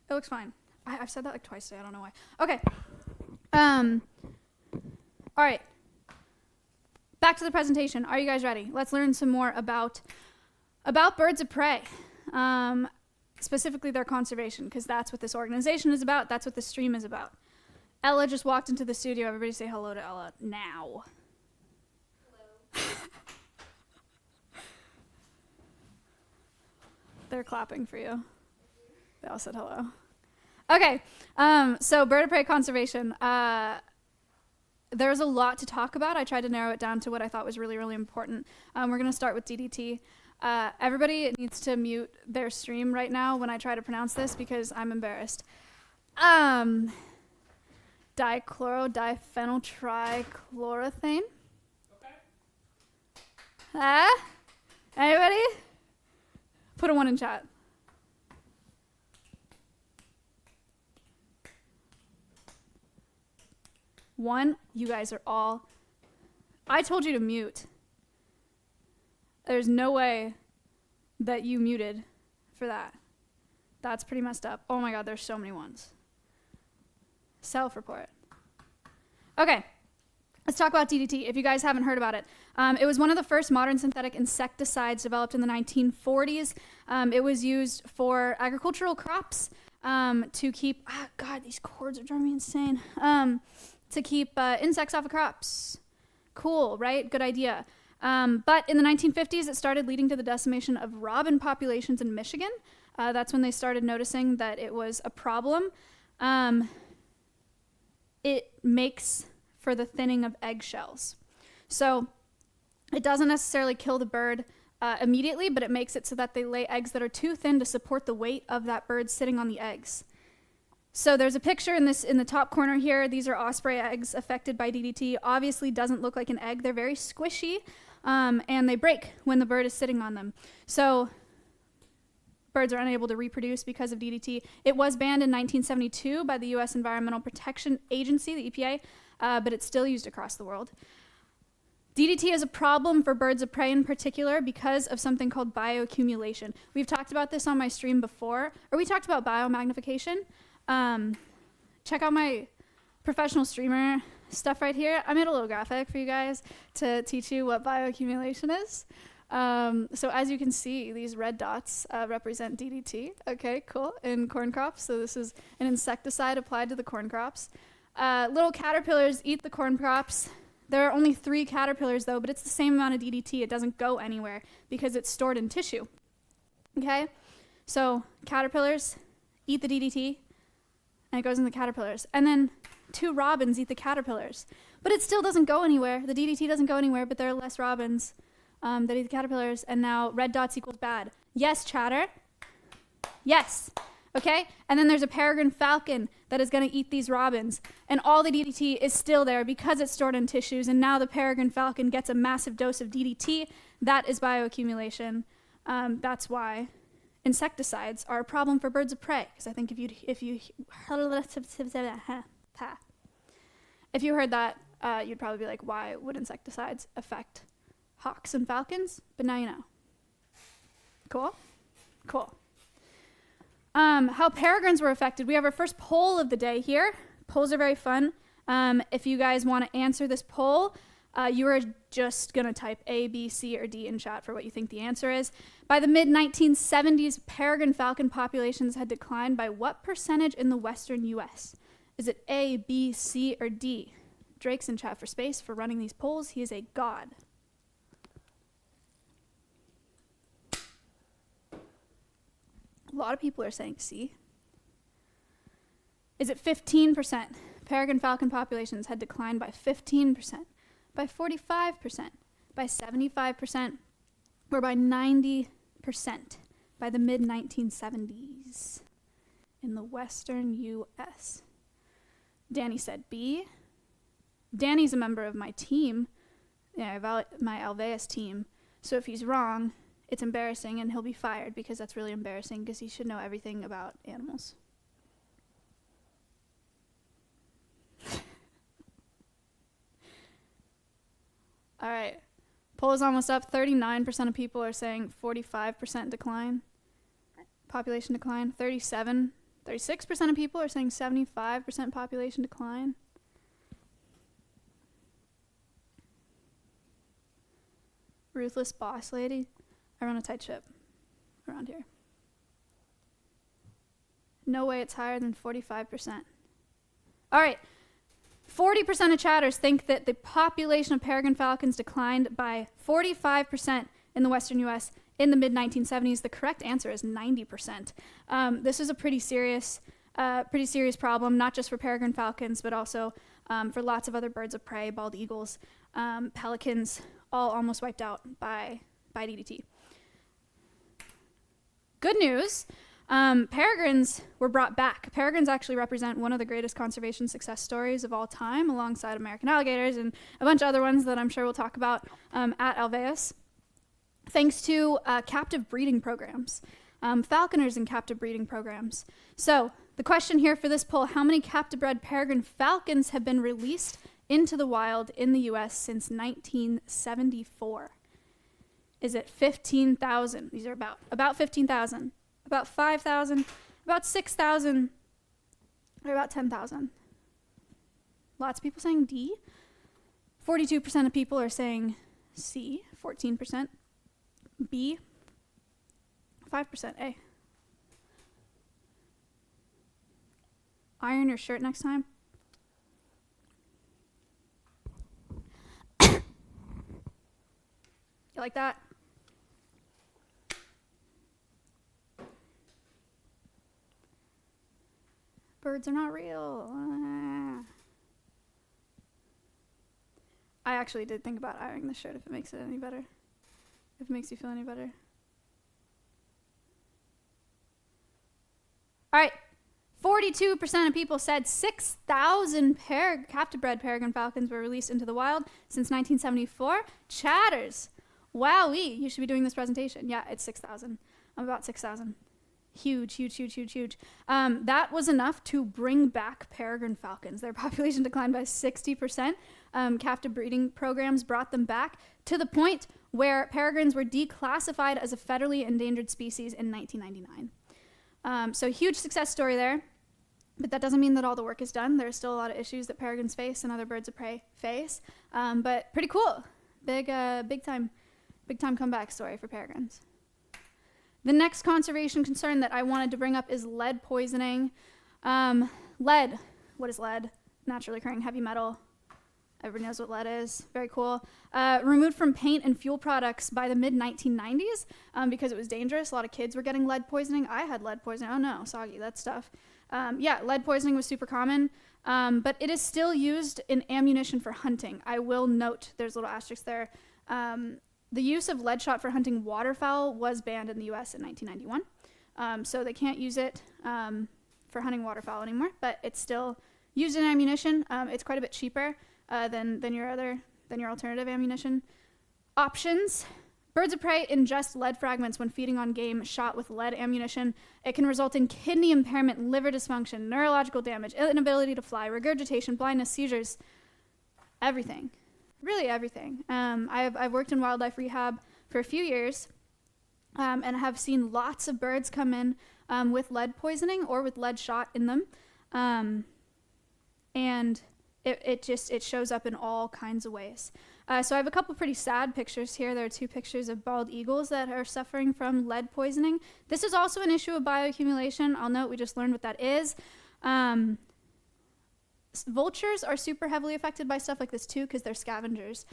It looks fine. I've said that like twice today. I don't know why. Okay. All right. Back to the presentation. Are you guys ready? Let's learn some more about birds of prey. Specifically their conservation, because that's what this organization is about. That's what the stream is about. Ella just walked into the studio. Everybody say hello to Ella now. Hello. They're clapping for you. They all said hello. Okay, so bird of prey conservation. There's a lot to talk about. I tried to narrow it down to what I thought was really, really important. We're going to start with DDT. Everybody needs to mute their stream right now when I try to pronounce this because I'm embarrassed. Dichlorodiphenyltrichloroethane. Okay. Anybody? Put a 1 in chat. One, you guys are all... I told you to mute. There's no way that you muted for that. That's pretty messed up. Oh my god, there's so many ones. Self-report. Okay, let's talk about DDT, if you guys haven't heard about it. It was one of the first modern synthetic insecticides developed in the 1940s. It was used for agricultural crops to keep... Ah, god, these cords are driving me insane. To keep insects off of crops. Cool, right? Good idea. But in the 1950s, it started leading to the decimation of robin populations in Michigan. That's when they started noticing that it was a problem. It makes for the thinning of eggshells. So it doesn't necessarily kill the bird immediately, but it makes it so that they lay eggs that are too thin to support the weight of that bird sitting on the eggs. So there's a picture in the top corner here. These are osprey eggs affected by DDT. Obviously doesn't look like an egg. They're very squishy, and they break when the bird is sitting on them. So birds are unable to reproduce because of DDT. It was banned in 1972 by the U.S. Environmental Protection Agency, the EPA, but it's still used across the world. DDT is a problem for birds of prey in particular because of something called bioaccumulation. We've talked about this on my stream before, or we talked about biomagnification. Check out my professional streamer stuff right here. I made a little graphic for you guys to teach you what bioaccumulation is. So as you can see, these red dots represent DDT. Okay, cool. In corn crops. So this is an insecticide applied to the corn crops. Little caterpillars eat the corn crops. There are only 3 caterpillars though, but it's the same amount of DDT. It doesn't go anywhere because it's stored in tissue. Okay? So caterpillars eat the DDT, and it goes in the caterpillars. And then 2 robins eat the caterpillars. But it still doesn't go anywhere. The DDT doesn't go anywhere, but there are less robins that eat the caterpillars, and now red dots equals bad. Yes, chatter. Yes. Okay? And then there's a peregrine falcon that is going to eat these robins, and all the DDT is still there because it's stored in tissues, and now the peregrine falcon gets a massive dose of DDT. That is bioaccumulation. That's why insecticides are a problem for birds of prey, because I think if you heard that, you'd probably be like, why would insecticides affect hawks and falcons? But now you know. Cool? Cool. How peregrines were affected. We have our first poll of the day here. Polls are very fun. If you guys want to answer this poll, you are just going to type A, B, C, or D in chat for what you think the answer is. By the mid-1970s, peregrine falcon populations had declined by what percentage in the western U.S.? Is it A, B, C, or D? Drake's in chat for space for running these polls. He is a god. A lot of people are saying C. Is it 15%? Peregrine falcon populations had declined by 15%, by 45%, by 75%, or by 90% by the mid-1970s in the western U.S. Danny said B. Danny's a member of my team, my Alveus team, so if he's wrong, it's embarrassing, and he'll be fired because that's really embarrassing because he should know everything about animals. All right. Poll is almost up. 39% of people are saying 45% decline. Population decline. 36% of people are saying 75% population decline. Ruthless boss lady. I run a tight ship around here. No way it's higher than 45%. All right. 40% of chatters think that the population of peregrine falcons declined by 45% in the western U.S. in the mid-1970s. The correct answer is 90%. This is a pretty serious problem, not just for peregrine falcons, but also for lots of other birds of prey, bald eagles, pelicans, all almost wiped out by DDT. Good news, peregrines were brought back. Peregrines actually represent one of the greatest conservation success stories of all time, alongside American alligators and a bunch of other ones that I'm sure we'll talk about at Alveus, thanks to captive breeding programs, falconers and captive breeding programs. So the question here for this poll, how many captive bred peregrine falcons have been released into the wild in the U.S. since 1974? Is it 15,000? These are about 15,000, about 5,000, about 6,000, or about 10,000. Lots of people saying D. 42% of people are saying C. 14% B. 5% A. Iron your shirt next time. You like that? Birds are not real. I actually did think about ironing the shirt if it makes it any better. If it makes you feel any better. All right. 42% of people said 6,000 captive-bred peregrine falcons were released into the wild since 1974. Chatters. Wowee. You should be doing this presentation. Yeah, it's 6,000. I'm about 6,000. Huge, huge, huge, huge, huge. That was enough to bring back peregrine falcons. Their population declined by 60%. Captive breeding programs brought them back to the point where peregrines were declassified as a federally endangered species in 1999. So huge success story there. But that doesn't mean that all the work is done. There's still a lot of issues that peregrines face and other birds of prey face. But pretty cool. Big time comeback story for peregrines. The next conservation concern that I wanted to bring up is lead poisoning. Lead. What is lead? Naturally occurring heavy metal Everybody knows what lead is. Very cool. Removed from paint and fuel products by the mid-1990s because it was dangerous. A lot of kids were getting lead poisoning. I had lead poisoning. Oh no, soggy, that stuff. Lead poisoning was super common, but it is still used in ammunition for hunting. I will note, there's a little asterisk there. The use of lead shot for hunting waterfowl was banned in the U.S. in 1991. So they can't use it for hunting waterfowl anymore, but it's still used in ammunition. It's quite a bit cheaper than your alternative ammunition options. Birds of prey ingest lead fragments when feeding on game shot with lead ammunition. It can result in kidney impairment, liver dysfunction, neurological damage, inability to fly, regurgitation, blindness, seizures, everything. Really everything. I've worked in wildlife rehab for a few years and have seen lots of birds come in with lead poisoning or with lead shot in them. And it shows up in all kinds of ways. So I have a couple pretty sad pictures here. There are 2 pictures of bald eagles that are suffering from lead poisoning. This is also an issue of bioaccumulation. I'll note we just learned what that is. Vultures are super heavily affected by stuff like this too because they're scavengers.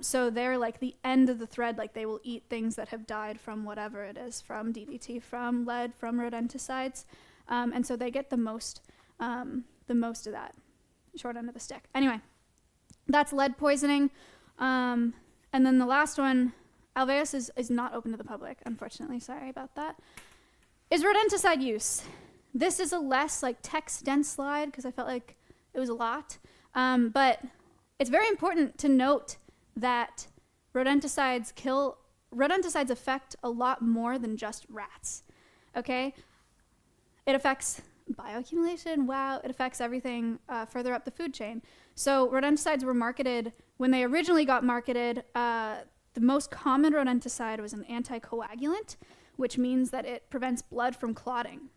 So they're like the end of the thread, like they will eat things that have died from whatever it is, from DDT, from lead, from rodenticides. And so they get the most of that. Short end of the stick. Anyway, that's lead poisoning. And then the last one, Alveus is not open to the public, unfortunately. Sorry about that. Is rodenticide use. This is a less like text-dense slide because I felt like it was a lot. But it's very important to note that rodenticides affect a lot more than just rats. Okay? It affects bioaccumulation, wow, it affects everything further up the food chain. So rodenticides were marketed, when they originally got marketed, the most common rodenticide was an anticoagulant, which means that it prevents blood from clotting.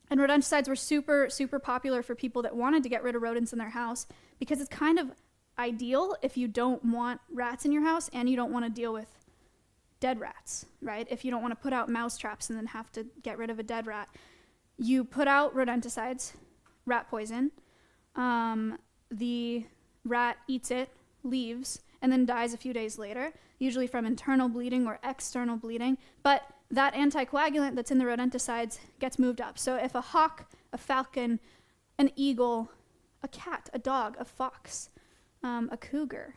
And rodenticides were super, super popular for people that wanted to get rid of rodents in their house because it's kind of ideal if you don't want rats in your house and you don't want to deal with dead rats, right? If you don't want to put out mouse traps and then have to get rid of a dead rat. You put out rodenticides, rat poison, the rat eats it, leaves, and then dies a few days later, usually from internal bleeding or external bleeding, but that anticoagulant that's in the rodenticides gets moved up. So if a hawk, a falcon, an eagle, a cat, a dog, a fox, a cougar,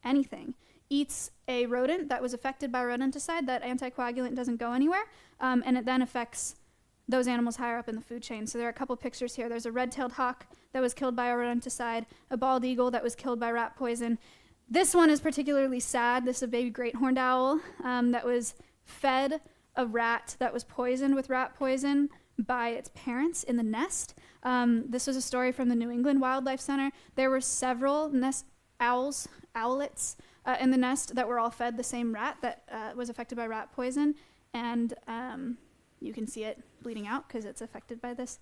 anything, eats a rodent that was affected by rodenticide, that anticoagulant doesn't go anywhere, and it then affects those animals higher up in the food chain. So there are a couple pictures here. There's a red-tailed hawk that was killed by a rodenticide, a bald eagle that was killed by rat poison. This one is particularly sad. This is a baby great horned owl that was fed a rat that was poisoned with rat poison by its parents in the nest. This was a story from the New England Wildlife Center. There were several owlets in the nest that were all fed the same rat that was affected by rat poison. And you can see it bleeding out because it's affected by this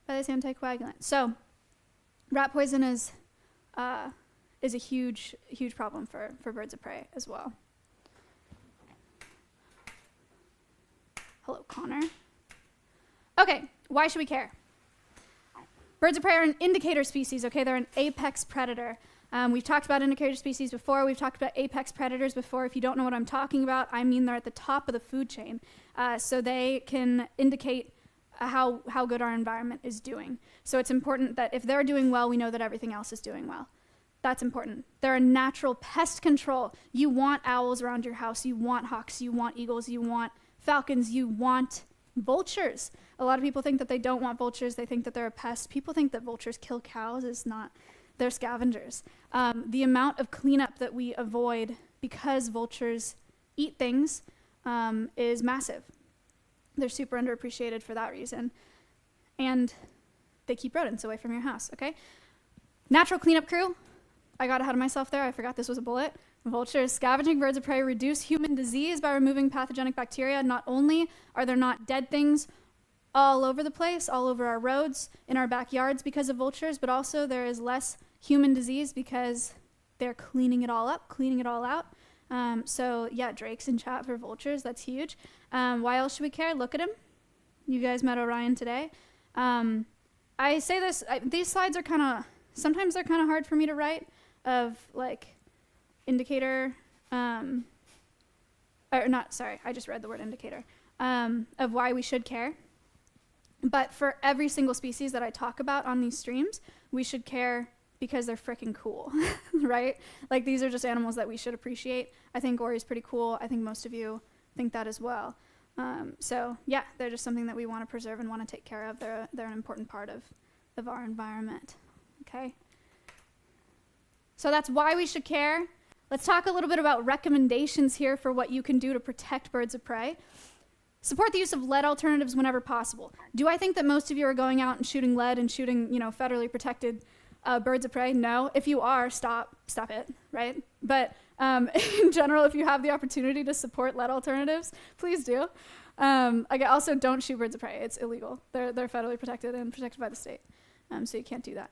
anticoagulant. So rat poison is a huge problem for birds of prey as well. Hello, Connor. Okay, why should we care? Birds of prey are an indicator species, okay? They're an apex predator. We've talked about indicator species before. We've talked about apex predators before. If you don't know what I'm talking about, I mean they're at the top of the food chain. So they can indicate how good our environment is doing. So it's important that if they're doing well, we know that everything else is doing well. That's important. They're a natural pest control. You want owls around your house. You want hawks. You want eagles. You want falcons. You want vultures. A lot of people think that they don't want vultures. They think that they're a pest. People think that vultures kill cows. It's not. They're scavengers. The amount of cleanup that we avoid because vultures eat things is massive. They're super underappreciated for that reason. And they keep rodents away from your house, okay? Natural cleanup crew. I got ahead of myself there. I forgot this was a bullet. Vultures scavenging birds of prey reduce human disease by removing pathogenic bacteria. Not only are there not dead things all over the place, all over our roads, in our backyards because of vultures, but also there is less human disease because they're cleaning it all up, cleaning it all out. So yeah, Drake's in chat for vultures. That's huge. Why else should we care? Look at him. You guys met Orion today. I say this, these slides are sometimes they're kind of hard for me to write. of like indicator, or not, sorry, I just read the word indicator, of why we should care. But for every single species that I talk about on these streams, we should care because they're freaking cool, right? Like these are just animals that we should appreciate. I think Ori's pretty cool. I think most of you think that as well. So yeah, they're just something that we want to preserve and want to take care of. They're an important part of our environment, okay? So that's why we should care. Let's talk a little bit about recommendations here for what you can do to protect birds of prey. Support the use of lead alternatives whenever possible. Do I think that most of you are going out and shooting lead and shooting, federally protected birds of prey? No. If you are, stop it, right? But in general, if you have the opportunity to support lead alternatives, please do. Also, don't shoot birds of prey. It's illegal. They're federally protected and protected by the state, so you can't do that.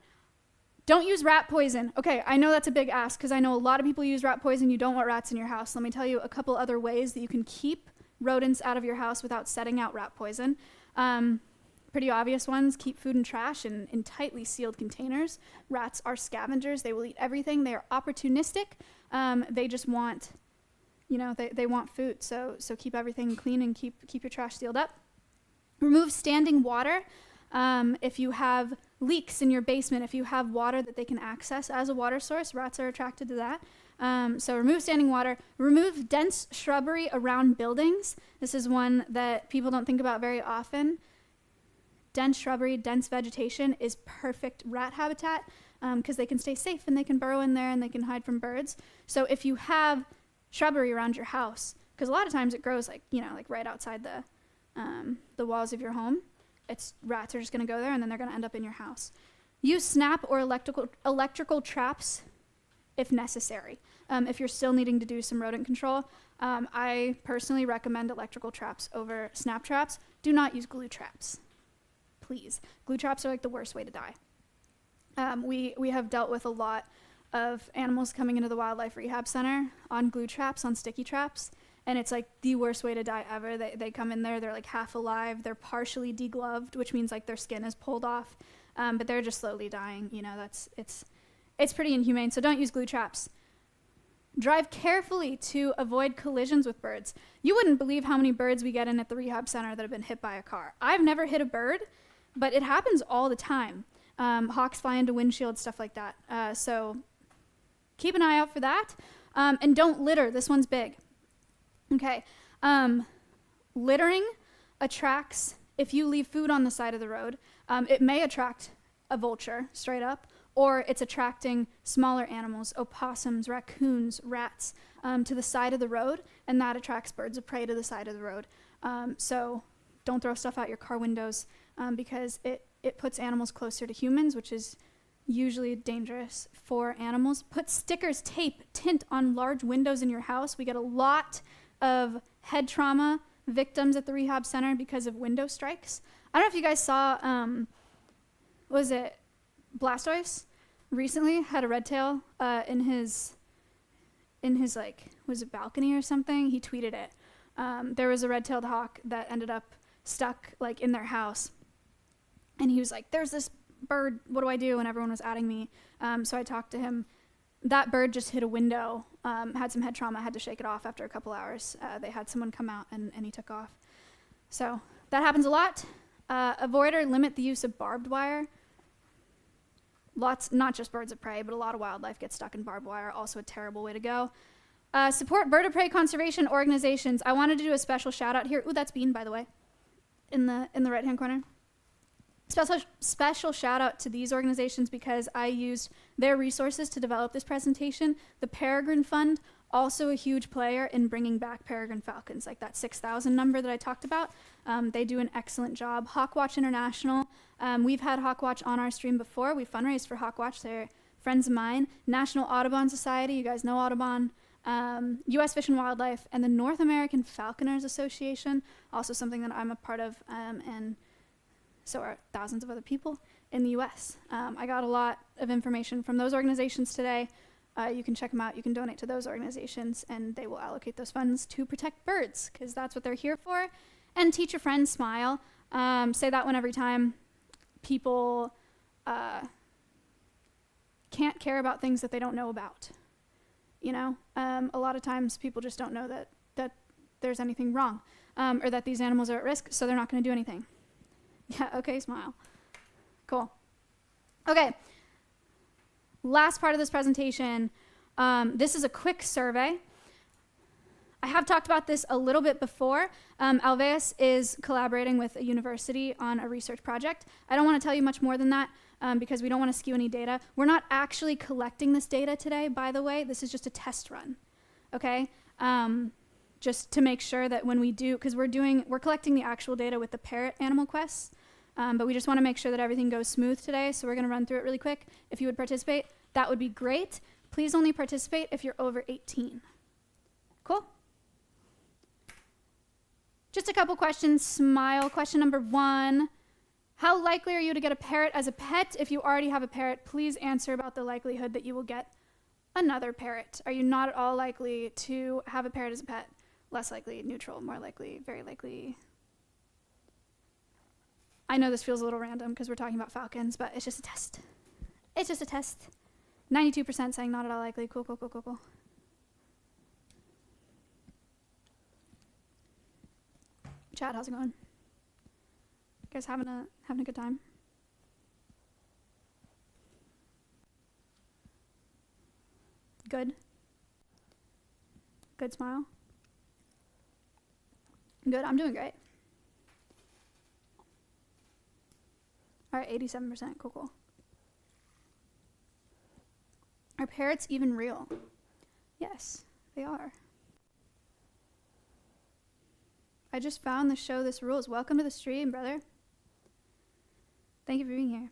Don't use rat poison. Okay, I know that's a big ask because I know a lot of people use rat poison. You don't want rats in your house. Let me tell you a couple other ways that you can keep rodents out of your house without setting out rat poison. Pretty obvious ones: keep food and trash in tightly sealed containers. Rats are scavengers. They will eat everything. They are opportunistic. They just want, they want food. So keep everything clean and keep your trash sealed up. Remove standing water. If you have leaks in your basement, if you have water that they can access as a water source, rats are attracted to that. So remove standing water. Remove dense shrubbery around buildings. This is one that people don't think about very often. Dense shrubbery, dense vegetation is perfect rat habitat because they can stay safe and they can burrow in there and they can hide from birds. So if you have shrubbery around your house, because a lot of times it grows like right outside the walls of your home, rats are just going to go there and then they're going to end up in your house. Use snap or electrical traps if necessary. If you're still needing to do some rodent control, I personally recommend electrical traps over snap traps. Do not use glue traps, please. Glue traps are like the worst way to die. We have dealt with a lot of animals coming into the wildlife rehab center on glue traps, on sticky traps, and it's like the worst way to die ever. They come in there, they're like half alive, they're partially degloved, which means like their skin is pulled off, but they're just slowly dying. It's pretty inhumane, so don't use glue traps. Drive carefully to avoid collisions with birds. You wouldn't believe how many birds we get in at the rehab center that have been hit by a car. I've never hit a bird, but it happens all the time. Hawks fly into windshields, stuff like that. So keep an eye out for that. And don't litter. This one's big. Okay. Littering attracts, if you leave food on the side of the road, it may attract a vulture straight up, or it's attracting smaller animals, opossums, raccoons, rats, to the side of the road, and that attracts birds of prey to the side of the road. So don't throw stuff out your car windows because it puts animals closer to humans, which is usually dangerous for animals. Put stickers, tape, tint on large windows in your house. We get a lot of head trauma victims at the rehab center because of window strikes. I don't know if you guys saw, was it Blastoise recently had a red tail in his like, was it balcony or something? He tweeted it. There was a red-tailed hawk that ended up stuck like in their house, and he was like, there's this bird, what do I do? And everyone was adding me, so I talked to him. That bird just hit a window, had some head trauma, had to shake it off after a couple hours. They had someone come out and he took off. So that happens a lot. Avoid or limit the use of barbed wire. Lots, not just birds of prey, but a lot of wildlife gets stuck in barbed wire. Also a terrible way to go. Support bird of prey conservation organizations. I wanted to do a special shout out here. Ooh, that's Bean, by the way, in the right-hand corner. Special shout out to these organizations because I used their resources to develop this presentation. The Peregrine Fund, also a huge player in bringing back peregrine falcons, like that 6,000 number that I talked about. They do an excellent job. Hawkwatch International, we've had Hawkwatch on our stream before. We fundraised for Hawkwatch. They're friends of mine. National Audubon Society, you guys know Audubon. U.S. Fish and Wildlife, and the North American Falconers Association, also something that I'm a part of, and so are thousands of other people in the U.S. I got a lot of information from those organizations today. You can check them out. You can donate to those organizations, and they will allocate those funds to protect birds, because that's what they're here for. And teach your friends, smile. Say that one every time people can't care about things that they don't know about. You know, a lot of times people just don't know that there's anything wrong, or that these animals are at risk, so they're not going to do anything. Yeah, okay, smile. Cool. Okay. Last part of this presentation. This is a quick survey. I have talked about this a little bit before. Alveus is collaborating with a university on a research project. I don't want to tell you much more than that because we don't want to skew any data. We're not actually collecting this data today, by the way. This is just a test run, okay? Just to make sure that when we do, because we're collecting the actual data with the parrot animal quests, but we just want to make sure that everything goes smooth today, so we're going to run through it really quick. If you would participate, that would be great. Please only participate if you're over 18. Cool? Just a couple questions. Smile. Question number 1. How likely are you to get a parrot as a pet? If you already have a parrot, please answer about the likelihood that you will get another parrot. Are you not at all likely to have a parrot as a pet? Less likely, neutral, more likely, very likely. I know this feels a little random because we're talking about falcons, but it's just a test. It's just a test. 92% saying not at all likely. Cool, cool, cool, cool, cool. Chat, how's it going? You guys having a good time? Good. Good smile. Good, I'm doing great. All right, 87%, cool, cool. Are parrots even real? Yes, they are. I just found the show This Rules. Welcome to the stream, brother. Thank you for being here.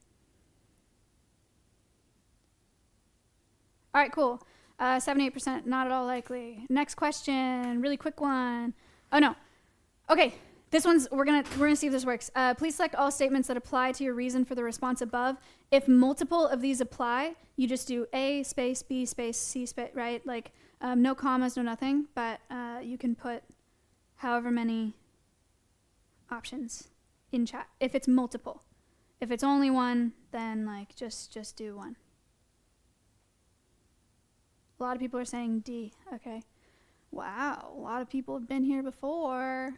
All right, cool. 78%, not at all likely. Next question, really quick one. Oh no. Okay, this one's, we're gonna see if this works. Please select all statements that apply to your reason for the response above. If multiple of these apply, you just do A space, B space, C space, right? Like no commas, no nothing, but you can put however many options in chat. If it's multiple. If it's only one, then like just do one. A lot of people are saying D. Okay. Wow, a lot of people have been here before.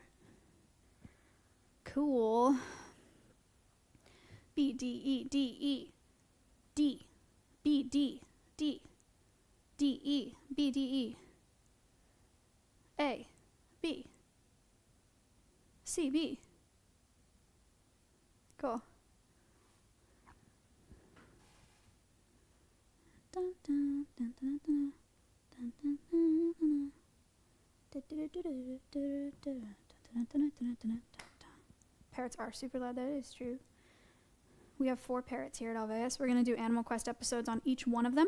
Cool. B, D, E, D, E. D. B, D, D. D, E, B, D, E. A, B. C, B. Cool. Dun, dun, dun, dun, dun. Dun, dun, dun, dun, dun. Parrots are super loud, that is true. We have 4 parrots here at Alveus. We're going to do Animal Quest episodes on each one of them.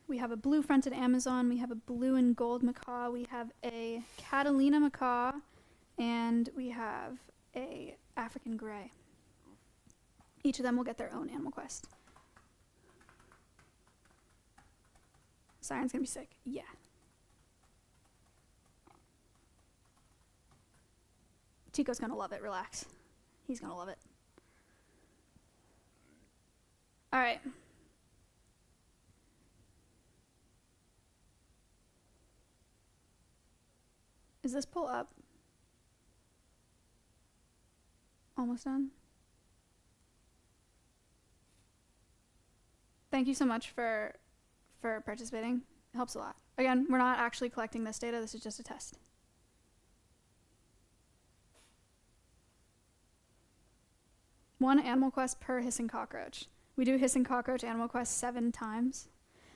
We have a blue-fronted Amazon, we have a blue and gold macaw, we have a Catalina macaw, and we have a African gray. Each of them will get their own Animal Quest. Siren's gonna be sick. Yeah. Tico's gonna love it. Relax. He's gonna love it. All right. Is this pull up? Almost done. Thank you so much for participating. It helps a lot. Again, we're not actually collecting this data. This is just a test. One Animal Quest per hissing cockroach. We do hissing cockroach Animal Quest 7 times.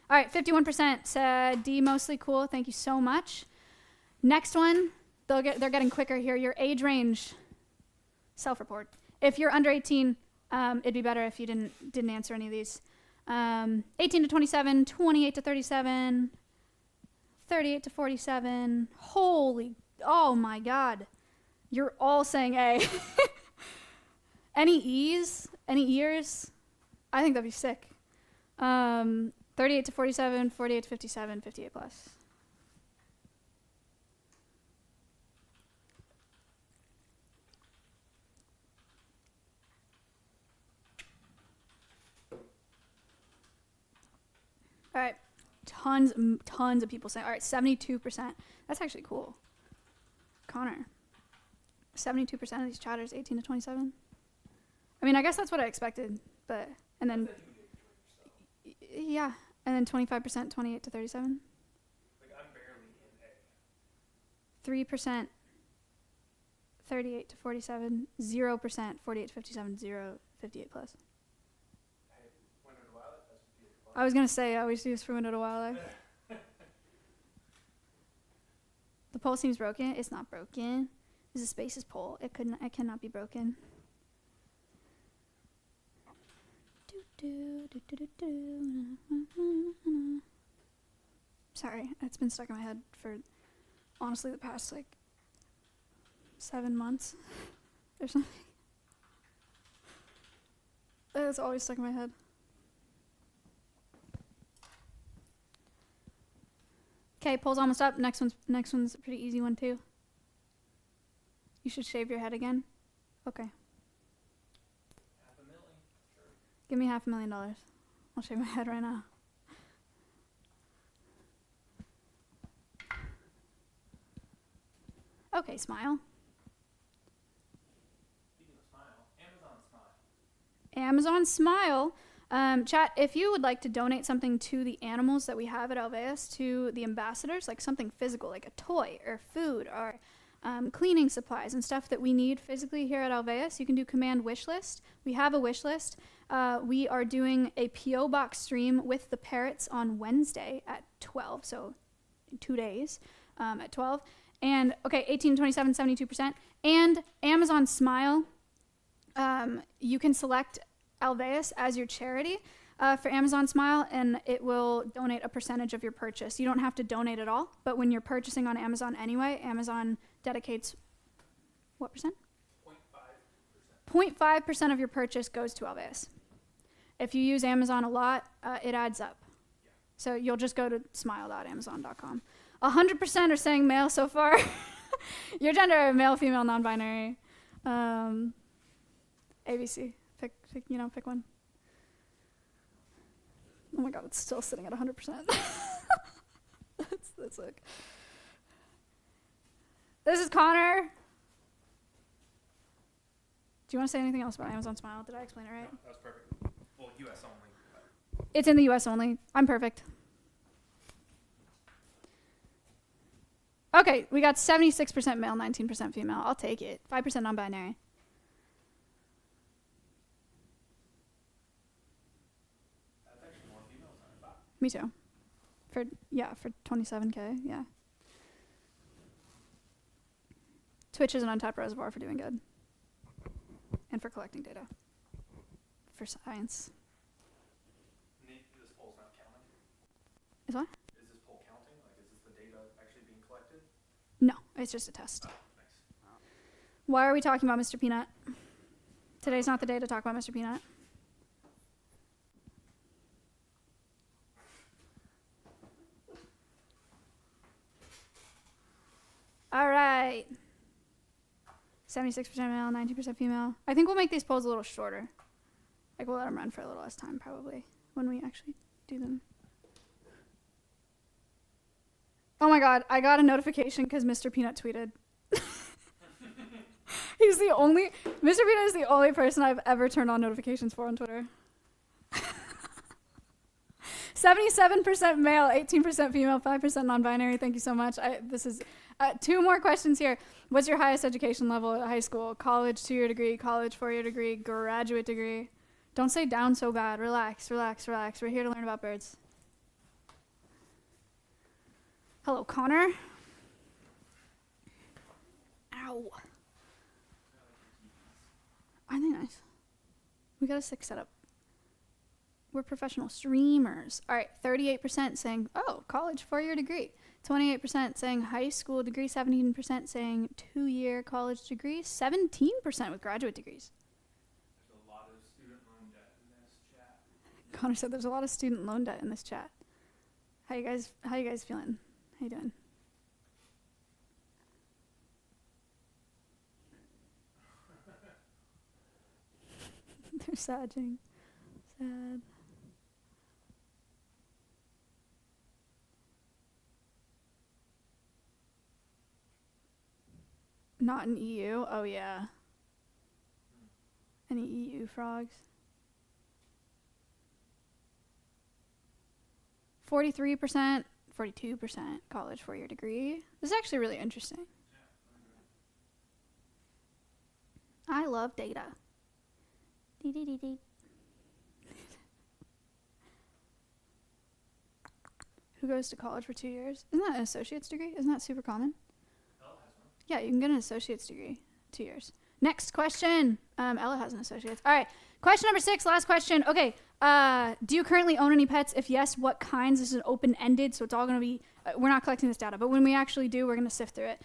All right, 51% said D, mostly cool. Thank you so much. Next one, they're getting quicker here. Your age range, self-report. If you're under 18, it'd be better if you didn't answer any of these. 18 to 27, 28 to 37, 38 to 47. Holy, oh my God. You're all saying A. Any E's? Any ears? I think that'd be sick. 38 to 47, 48 to 57, 58 plus. All right. Tons of people saying. All right, 72%. That's actually cool. Connor. 72% of these chatters 18 to 27. I mean, I guess that's what I expected, but and then yeah, and then 25% 28 to 37. Like I'm barely in A. 3% 38 to 47, 0% 48 to 57, 0 58 plus. Hey, window to wildlife has 58 plus. I was gonna say I always use for window to wildlife. The pole seems broken. It's not broken. This is a spaces pole. It cannot be broken. Sorry, it's been stuck in my head for honestly the past like 7 months or something. It's always stuck in my head. Okay, poll's almost up. Next one's a pretty easy one too. You should shave your head again. Okay. $500,000. Sure. Give me $500,000. I'll shave my head right now. Okay, smile. Speaking of smile, Amazon Smile. Amazon Smile. Chat, if you would like to donate something to the animals that we have at Alveus, to the ambassadors, like something physical, like a toy or food or cleaning supplies and stuff that we need physically here at Alveus, you can do command wish list. We have a wish list. We are doing a P.O. box stream with the parrots on Wednesday at 12, so in 2 days at 12. And, okay, 18, 27, 72%. And Amazon Smile, you can select Alveus as your charity for Amazon Smile, and it will donate a percentage of your purchase. You don't have to donate at all, but when you're purchasing on Amazon anyway, Amazon dedicates what percent? 0.5%. 0.5% of your purchase goes to Alveus. If you use Amazon a lot, it adds up. Yeah. So you'll just go to smile.amazon.com. 100% are saying male so far. Your gender, male, female, non-binary. ABC. Pick one. Oh my god, it's still sitting at 100%. That's like. This is Connor. Do you want to say anything else about Amazon Smile? Did I explain it right? No, that was perfect. Well, US only. But It's in the US only. I'm perfect. Okay, we got 76% male, 19% female. I'll take it. 5% non-binary. that's actually more females than I thought. Me too. For 27K, yeah. Twitch is an untapped reservoir for doing good. And for collecting data. For science. Nate, this poll's not counting. Is what? Is this poll counting? Like, is this the data actually being collected? No, it's just a test. Oh, nice. Why are we talking about Mr. Peanut? Today's not the day to talk about Mr. Peanut. All right. 76% male, 19% female. I think we'll make these polls a little shorter. Like, we'll let them run for a little less time, probably, when we actually do them. Oh my god, I got a notification because Mr. Peanut tweeted. Mr. Peanut is the only person I've ever turned on notifications for on Twitter. 77% male, 18% female, 5% non-binary. Thank you so much. This is 2 more questions here. What's your highest education level at high school? College 2-year degree, college 4-year degree, graduate degree. Don't say down so bad. Relax, relax, relax. We're here to learn about birds. Hello, Connor. Ow. Aren't they nice? We got a 6 setup. We're professional streamers. All right, 38% saying, oh, college 4-year degree. 28% saying high school degree. 17% saying 2-year college degree. 17% with graduate degrees. There's a lot of student loan debt in this chat. Connor said there's a lot of student loan debt in this chat. How you guys feeling? How you doing? They're sadging. Sad. Not an EU? Oh, yeah. Any EU frogs? 43%, 42% college 4-year degree. This is actually really interesting. I love data. Dee. Who goes to college for 2 years? Isn't that an associate's degree? Isn't that super common? Ella has one. Yeah, you can get an associate's degree, 2 years. Next question. Ella has an associate's. All right, question number 6, last question. Okay, do you currently own any pets? If yes, what kinds? This is open-ended, so it's all going to be, we're not collecting this data, but when we actually do, we're going to sift through it.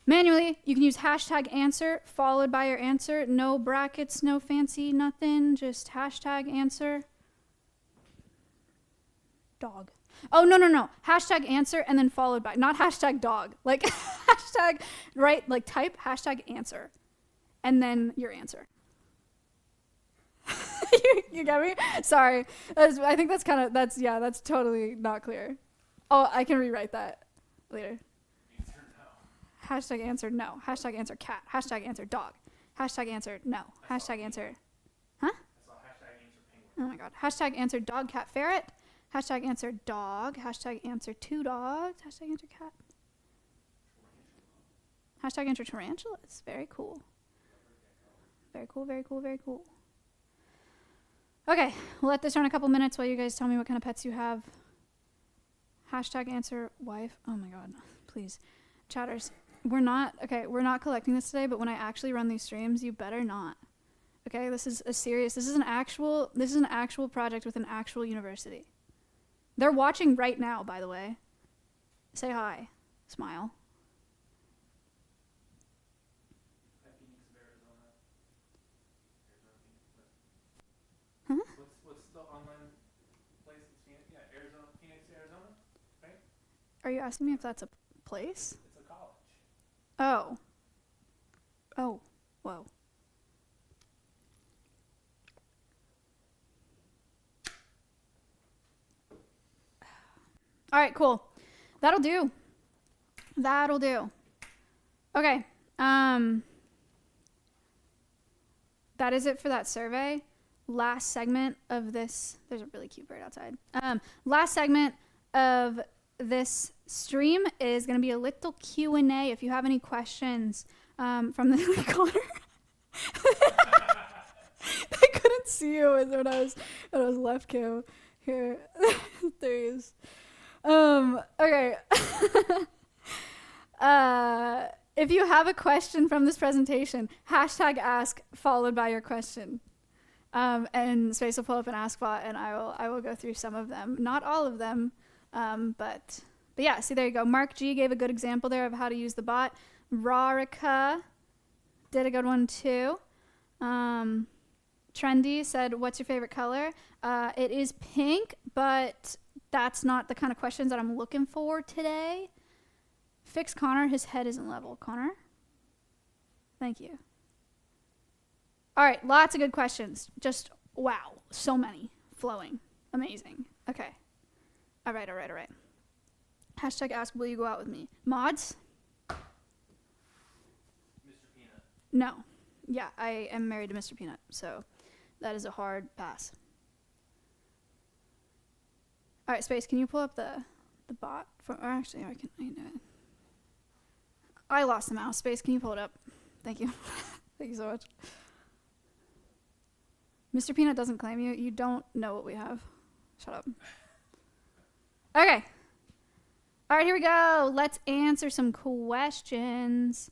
Manually, you can use hashtag answer followed by your answer. No brackets, no fancy, nothing, just hashtag answer. Dog. Oh, no. Hashtag answer and then followed by, not hashtag dog. Like, hashtag, right? Like, type hashtag answer and then your answer. You get me? Sorry. I think that's totally not clear. Oh, I can rewrite that later. Answer no. Hashtag answer no. Hashtag answer cat. Hashtag answer dog. Hashtag answer no. Hashtag answer. Huh? I saw hashtag answer penguin. Oh my god. Hashtag answer dog, cat, ferret. Hashtag answer dog. Hashtag answer 2 dogs. Hashtag answer cat. Hashtag answer tarantulas. Very cool. Very cool, very cool, very cool. Okay, we'll let this run a couple minutes while you guys tell me what kind of pets you have. Hashtag answer wife. Oh my god. Please. Chatters. We're not collecting this today, but when I actually run these streams, you better not. Okay, this is an actual project with an actual university. They're watching right now, by the way. Say hi. Smile. At Phoenix of Arizona. Huh? What's the online place? It's Phoenix? Yeah, Phoenix, Arizona, right? Are you asking me if that's a place? It's a college. Oh. Oh. Whoa. All right, cool. That'll do. Okay. That is it for that survey. Last segment of this. There's a really cute bird outside. Last segment of this stream is going to be a little Q&A. If you have any questions from the corner. I couldn't see you when I was left cam. Here. There he is. Okay. If you have a question from this presentation, hashtag ask followed by your question. And Space will pull up an ask bot and I will go through some of them. Not all of them. But yeah, see, there you go. Mark G gave a good example there of how to use the bot. Rarika did a good one too. Trendy said, what's your favorite color? It is pink, but that's not the kind of questions that I'm looking for today. Fix Connor. His head isn't level. Connor? Thank you. All right. Lots of good questions. Just, wow. So many. Flowing. Amazing. Okay. All right. Hashtag ask, will you go out with me? Mods? Mr. Peanut. No. Yeah, I am married to Mr. Peanut, so that is a hard pass. All right, Space, can you pull up the bot? Or actually, I can do it. I lost the mouse. Space, can you pull it up? Thank you. Thank you so much. Mr. Peanut doesn't claim you. You don't know what we have. Shut up. Okay. All right, here we go. Let's answer some questions.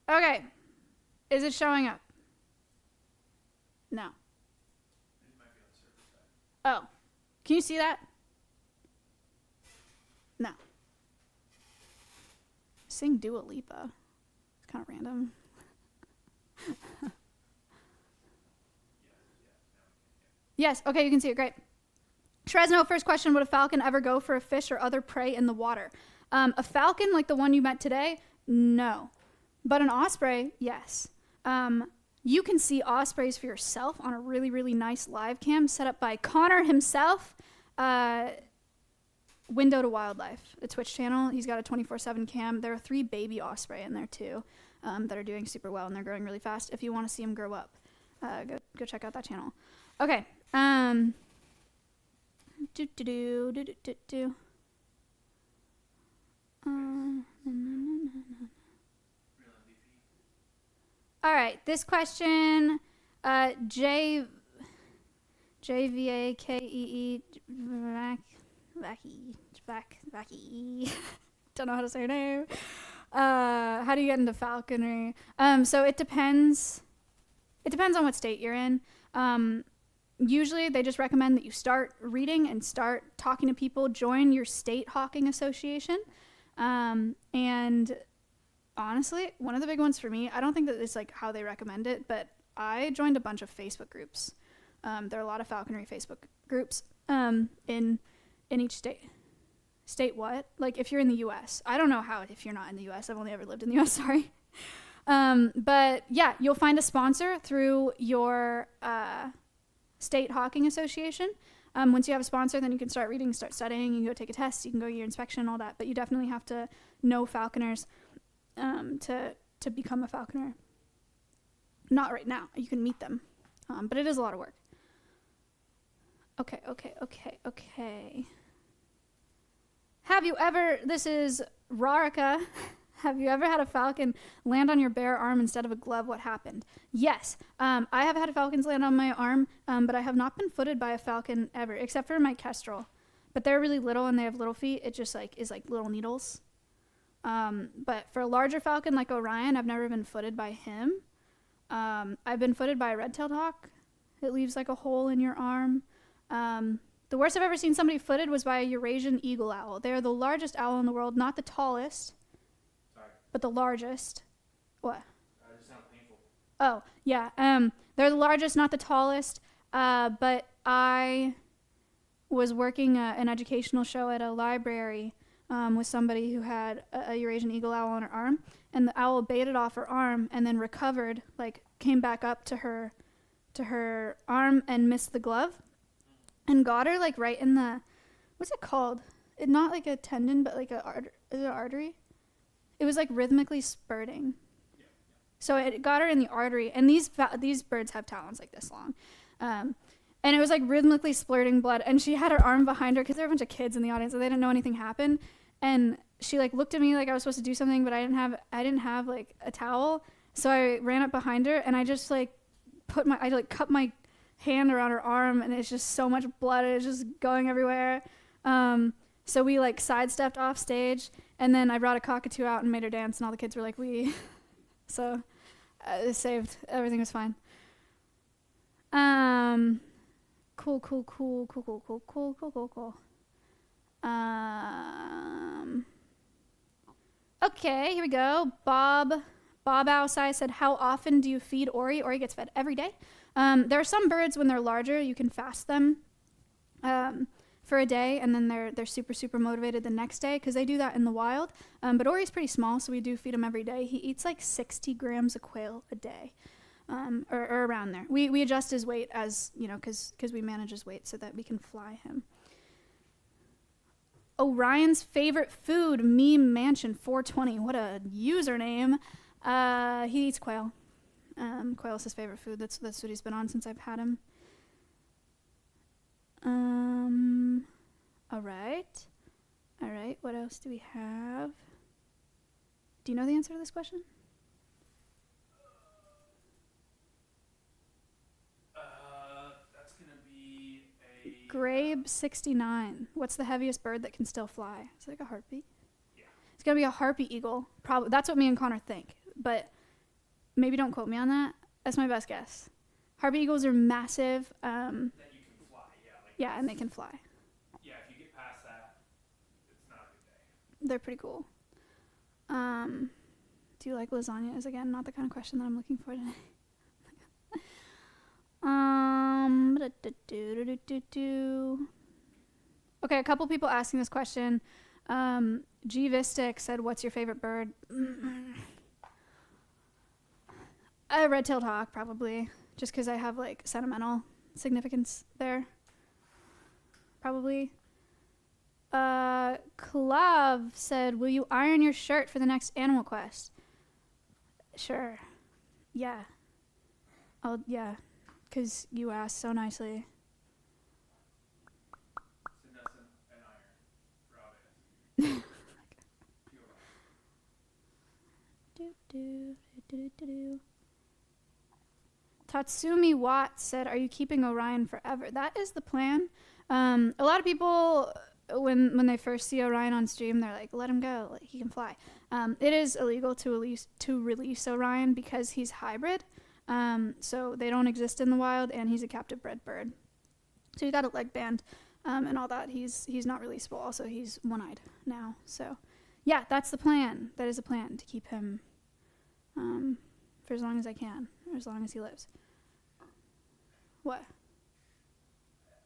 Okay. Is it showing up? No. It might be on the server side. Oh. Can you see that? No. Sing Dua Lipa. It's kind of random. Yes. Okay, you can see it. Great. Shrezno, first question. Would a falcon ever go for a fish or other prey in the water? A falcon, like the one you met today? No. But an osprey, yes. You can see ospreys for yourself on a really, really nice live cam set up by Connor himself. Window to Wildlife, the Twitch channel. He's got a 24/7 cam. There are 3 baby osprey in there too, that are doing super well, and they're growing really fast. If you want to see them grow up, go check out that channel. Okay. All right, this question, JVAKEE, Vacky. Don't know how to say her name. How do you get into falconry? So it depends. It depends on what state you're in. Usually they just recommend that you start reading and start talking to people, join your state hawking association. And honestly, one of the big ones for me, I don't think that it's like how they recommend it, but I joined a bunch of Facebook groups. There are a lot of falconry Facebook groups in each state. State what? Like if you're in the U.S. I don't know how if you're not in the U.S. I've only ever lived in the U.S., sorry. But yeah, you'll find a sponsor through your state hawking association. Once you have a sponsor, then you can start reading, start studying, you can go take a test, you can go your inspection and all that. But you definitely have to know falconers to become a falconer. Not right now. You can meet them. But it is a lot of work. Okay. Have you ever, this is Rarika, have you ever had a falcon land on your bare arm instead of a glove? What happened? Yes. I have had falcons land on my arm, but I have not been footed by a falcon ever, except for my kestrel. But they're really little and they have little feet. It just is like little needles. But for a larger falcon like Orion, I've never been footed by him. I've been footed by a red-tailed hawk. It leaves like a hole in your arm. The worst I've ever seen somebody footed was by a Eurasian eagle owl. They are the largest owl in the world, not the tallest, but the largest. What? It just sounds painful. Oh, yeah. They're the largest, not the tallest. But I was working an educational show at a library with somebody who had a Eurasian eagle owl on her arm, and the owl baited off her arm and then recovered, came back up to her arm and missed the glove and got her right in the, what's it called? It's not like a tendon, but is it an artery? It was rhythmically spurting. Yeah. So it got her in the artery, and these birds have talons like this long. And it was rhythmically splurting blood, and she had her arm behind her because there were a bunch of kids in the audience, so they didn't know anything happened. And she looked at me like I was supposed to do something, but I didn't have a towel, so I ran up behind her and I just cut my hand around her arm, and it's just so much blood, it's just going everywhere. So we sidestepped off stage, and then I brought a cockatoo out and made her dance, and all the kids were like, "Wee!" So it saved. Everything was fine. Cool. Okay, here we go. Bob outside said, "How often do you feed Ori?" Ori gets fed every day. There are some birds when they're larger, you can fast them for a day, and then they're super motivated the next day because they do that in the wild. But Ori's pretty small, so we do feed him every day. He eats 60 grams of quail a day, or around there. We adjust his weight as because we manage his weight so that we can fly him. Orion's favorite food, Meme Mansion 420. What a username. He eats quail. Quail is his favorite food. That's what he's been on since I've had him. All right. What else do we have? Do you know the answer to this question? That's gonna be a Grabe 69. What's the heaviest bird that can still fly? Is it a harpy? Yeah. It's gonna be a harpy eagle. Probably. That's what me and Connor think. But maybe don't quote me on that. That's my best guess. Harpy eagles are massive. That you can fly, yeah. Yeah, and they can fly. Yeah, if you get past that, it's not a good day. They're pretty cool. Do you like lasagna? Is again not the kind of question that I'm looking for today. Okay, a couple people asking this question. G Vistic said, "What's your favorite bird?" A red-tailed hawk, probably, just because I have sentimental significance there. Probably. Klav said, will you iron your shirt for the next Animal Quest? Sure. Yeah. Yeah. Because you asked so nicely. Send us an iron for Alveus. Tatsumi Watt said, are you keeping Orion forever? That is the plan. A lot of people, when they first see Orion on stream, they're like, let him go, like, he can fly. It is illegal to release Orion because he's hybrid. So they don't exist in the wild, and he's a captive bred bird. So he got a leg band and all that. He's not releasable. Also, he's one-eyed now. So yeah, that's the plan. That is a plan, to keep him for as long as I can, or as long as he lives. What?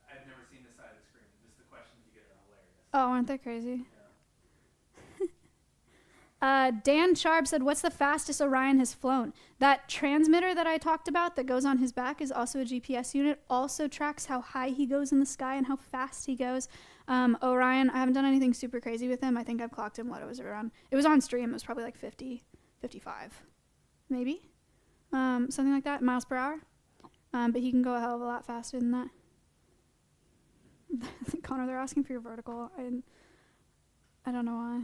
I've never seen this side of the screen. Just the questions you get are hilarious. Oh, aren't they crazy? Yeah. Dan Sharp said, what's the fastest Orion has flown? That transmitter that I talked about that goes on his back is also a GPS unit. Also tracks how high he goes in the sky and how fast he goes. Orion, I haven't done anything super crazy with him. I think I've clocked him, it was on stream. It was probably like 50, 55, maybe. Something like that, miles per hour. But he can go a hell of a lot faster than that. Connor, they're asking for your vertical. I don't know why.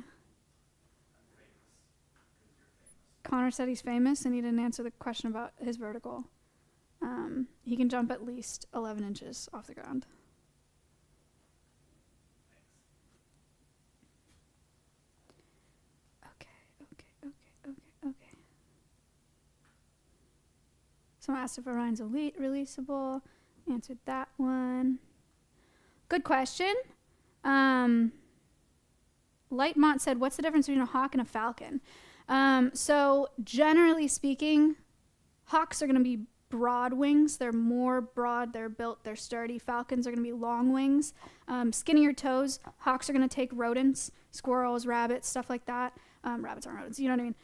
Connor said he's famous, and he didn't answer the question about his vertical. He can jump at least 11 inches off the ground. Okay. Someone asked if Orion's elite releasable. Answered that one. Good question. Lightmont said, what's the difference between a hawk and a falcon? So generally speaking, hawks are going to be broad wings. They're more broad, they're built, they're sturdy. Falcons are going to be long wings, skinnier toes. Hawks are going to take rodents, squirrels, rabbits, stuff like that. Rabbits aren't rodents, you know what I mean?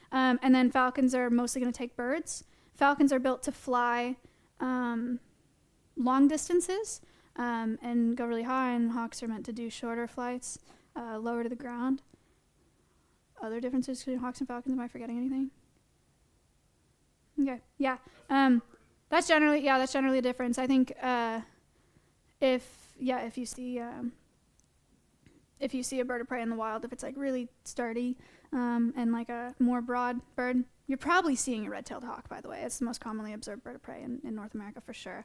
And then falcons are mostly going to take birds. Falcons are built to fly long distances and go really high, and hawks are meant to do shorter flights, lower to the ground. Other differences between hawks and falcons? Am I forgetting anything? Okay, yeah. That's generally a difference. I think if you see a bird of prey in the wild, if it's like really sturdy and like a more broad bird, you're probably seeing a red-tailed hawk, by the way. It's the most commonly observed bird of prey in North America for sure.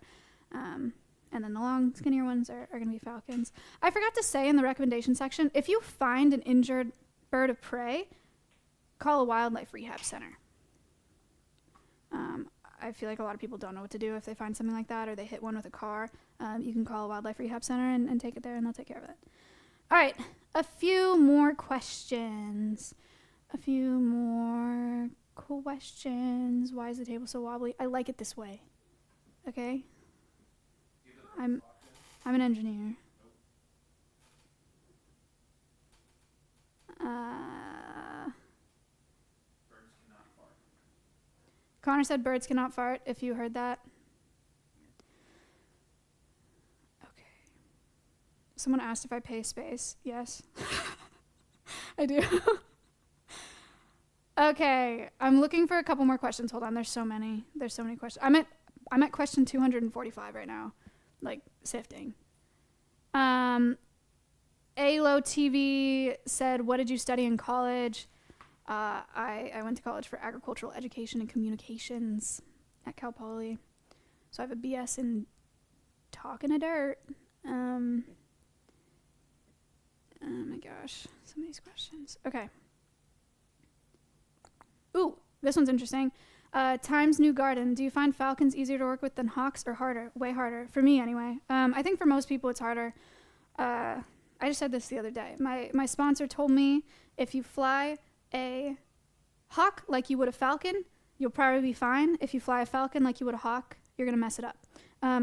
And then the long, skinnier ones are going to be falcons. I forgot to say in the recommendation section, if you find an injured bird of prey, call a wildlife rehab center. I feel like a lot of people don't know what to do if they find something like that, or they hit one with a car. You can call a wildlife rehab center and take it there, and they'll take care of it. All right, a few more questions. Why is the table so wobbly? I like it this way. Okay? I'm an engineer. Birds cannot fart. Connor said birds cannot fart, if you heard that. Okay. Someone asked if I pay space. Yes. I do. Okay. I'm looking for a couple more questions. Hold on. There's so many questions. I'm at question 245 right now. Like, sifting. ALO TV said, what did you study in college? I went to college for agricultural education and communications at Cal Poly. So I have a BS in talking to dirt. Oh my gosh, some of these questions. Okay. Ooh, this one's interesting. Times New Garden. Do you find falcons easier to work with than hawks, or harder? Way harder. For me, anyway. I think for most people it's harder. I just said this the other day. My sponsor told me if you fly a hawk like you would a falcon, you'll probably be fine. If you fly a falcon like you would a hawk, you're going to mess it up.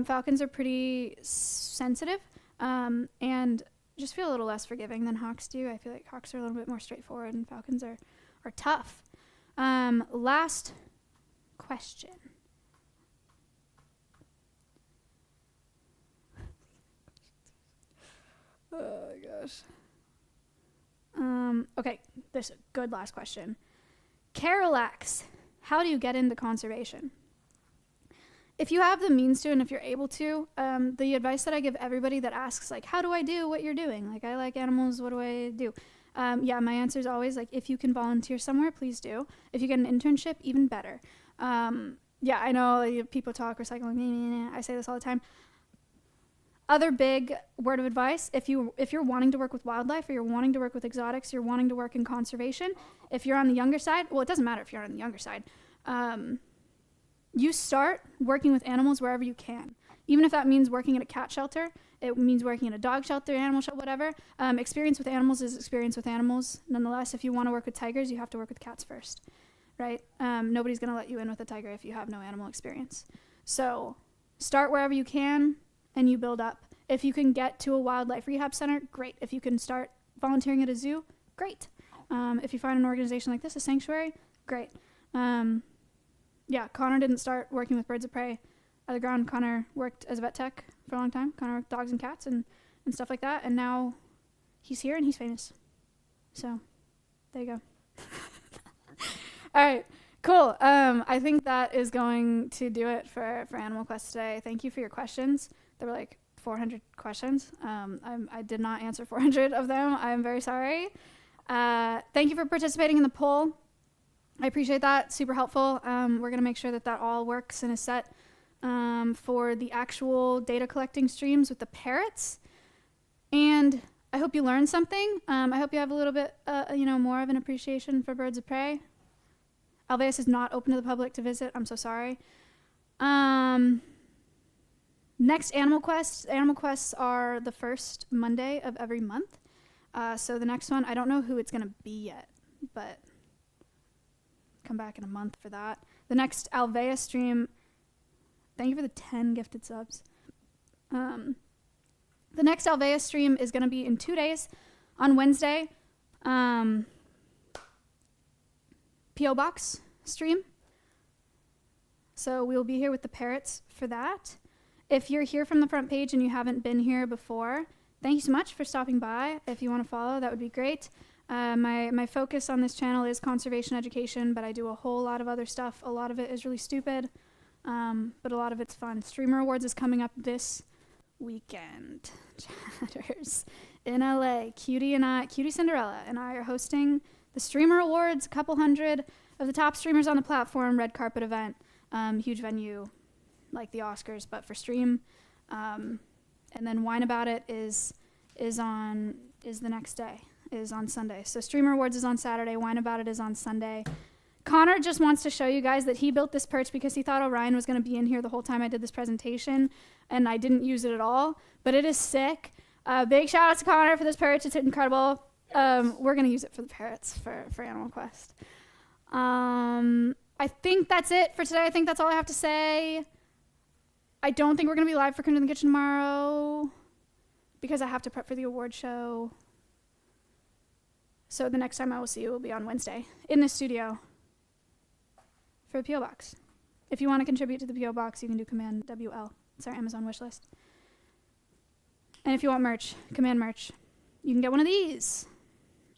Falcons are pretty sensitive and just feel a little less forgiving than hawks do. I feel like hawks are a little bit more straightforward, and falcons are tough. Last question. Oh my gosh. Okay, this is a good last question. Carolax, how do you get into conservation? If you have the means to and if you're able to, the advice that I give everybody that asks, like, how do I do what you're doing? Like, I like animals, what do I do? Yeah, my answer is always, like, if you can volunteer somewhere, please do. If you get an internship, even better. Yeah, I know like, people talk recycling. I say this all the time. Other big word of advice, if you're wanting to work with wildlife or you're wanting to work with exotics, you're wanting to work in conservation, if you're on the younger side, well, it doesn't matter if you're on the younger side. You start working with animals wherever you can. Even if that means working at a cat shelter, it means working at a dog shelter, animal shelter, whatever. Experience with animals is experience with animals. Nonetheless, if you want to work with tigers, you have to work with cats first, right? Nobody's going to let you in with a tiger if you have no animal experience. So start wherever you can and you build up. If you can get to a wildlife rehab center, great. If you can start volunteering at a zoo, great. If you find an organization like this, a sanctuary, great. Yeah, Connor didn't start working with birds of prey at the ground. Connor worked as a vet tech for a long time. Connor worked dogs and cats and stuff like that. And now he's here and he's famous. So there you go. All right, cool. I think that is going to do it for Animal Quest today. Thank you for your questions. There were like 400 questions. I did not answer 400 of them. I'm very sorry. Thank you for participating in the poll. I appreciate that. Super helpful. We're going to make sure that all works and is set for the actual data collecting streams with the parrots. And I hope you learned something. I hope you have a little bit, more of an appreciation for birds of prey. Alveus is not open to the public to visit. I'm so sorry. Next Animal Quests. Animal Quests are the first Monday of every month. So the next one, I don't know who it's going to be yet, but come back in a month for that. The next Alveus stream, thank you for the 10 gifted subs. The next Alveus stream is going to be in 2 days on Wednesday. P.O. Box stream. So we'll be here with the parrots for that. If you're here from the front page and you haven't been here before, thank you so much for stopping by. If you want to follow, that would be great. My focus on this channel is conservation education, but I do a whole lot of other stuff. A lot of it is really stupid, but a lot of it's fun. Streamer Awards is coming up this weekend. Chatters. In LA, Cutie Cinderella and I are hosting the Streamer Awards, a couple hundred of the top streamers on the platform, red carpet event, huge venue like the Oscars, but for stream. And then Wine About It is the next day, is on Sunday. So Streamer Awards is on Saturday, Wine About It is on Sunday. Connor just wants to show you guys that he built this perch because he thought Orion was going to be in here the whole time I did this presentation, and I didn't use it at all, but it is sick. Big shout out to Connor for this perch. It's incredible. We're going to use it for the parrots for Animal Quest. I think that's it for today. I think that's all I have to say. I don't think we're going to be live for Coon in the Kitchen tomorrow because I have to prep for the award show. So the next time I will see you will be on Wednesday in the studio for a P.O. Box. If you want to contribute to the P.O. Box, you can do Command WL. It's our Amazon wish list. And if you want merch, Command merch, you can get one of these.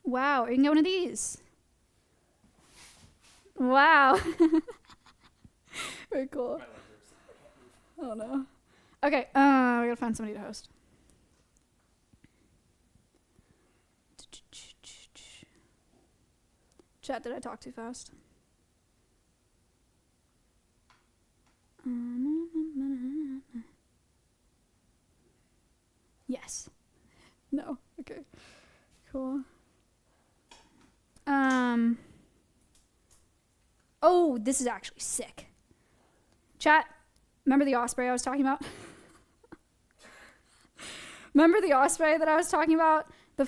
Wow, or you can get one of these. Wow. Very cool. Oh no. Okay, we gotta find somebody to host. Chat, did I talk too fast? Yes. No. Okay. Cool. Oh, this is actually sick. Chat, remember the osprey I was talking about? Remember the osprey that I was talking about? The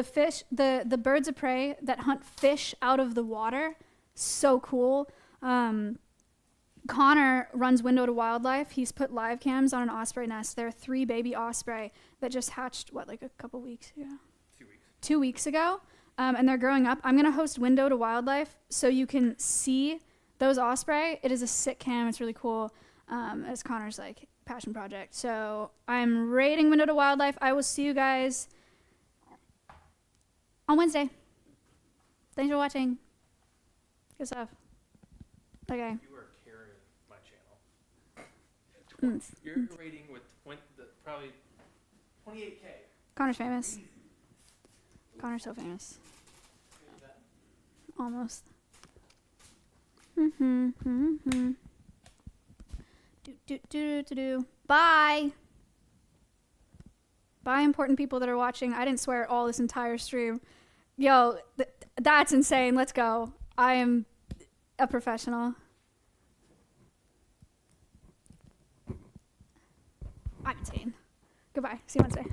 fish, the birds of prey that hunt fish out of the water. So cool. Connor runs Window to Wildlife. He's put live cams on an osprey nest. There are 3 baby osprey that just hatched, like a couple weeks ago? 2 weeks. 2 weeks ago. And they're growing up. I'm going to host Window to Wildlife so you can see those osprey. It is a sick cam. It's really cool. It's Connor's passion project. So I'm rating Window to Wildlife. I will see you guys on Wednesday. Thanks for watching. Good stuff. Okay. You are carrying my channel. You're rating with probably 28K. Connor's famous. Connor's so famous. Almost. Bye. Bye, important people that are watching. I didn't swear all this entire stream. Yo, that's insane. Let's go. I am a professional. I'm insane. Goodbye. See you Wednesday.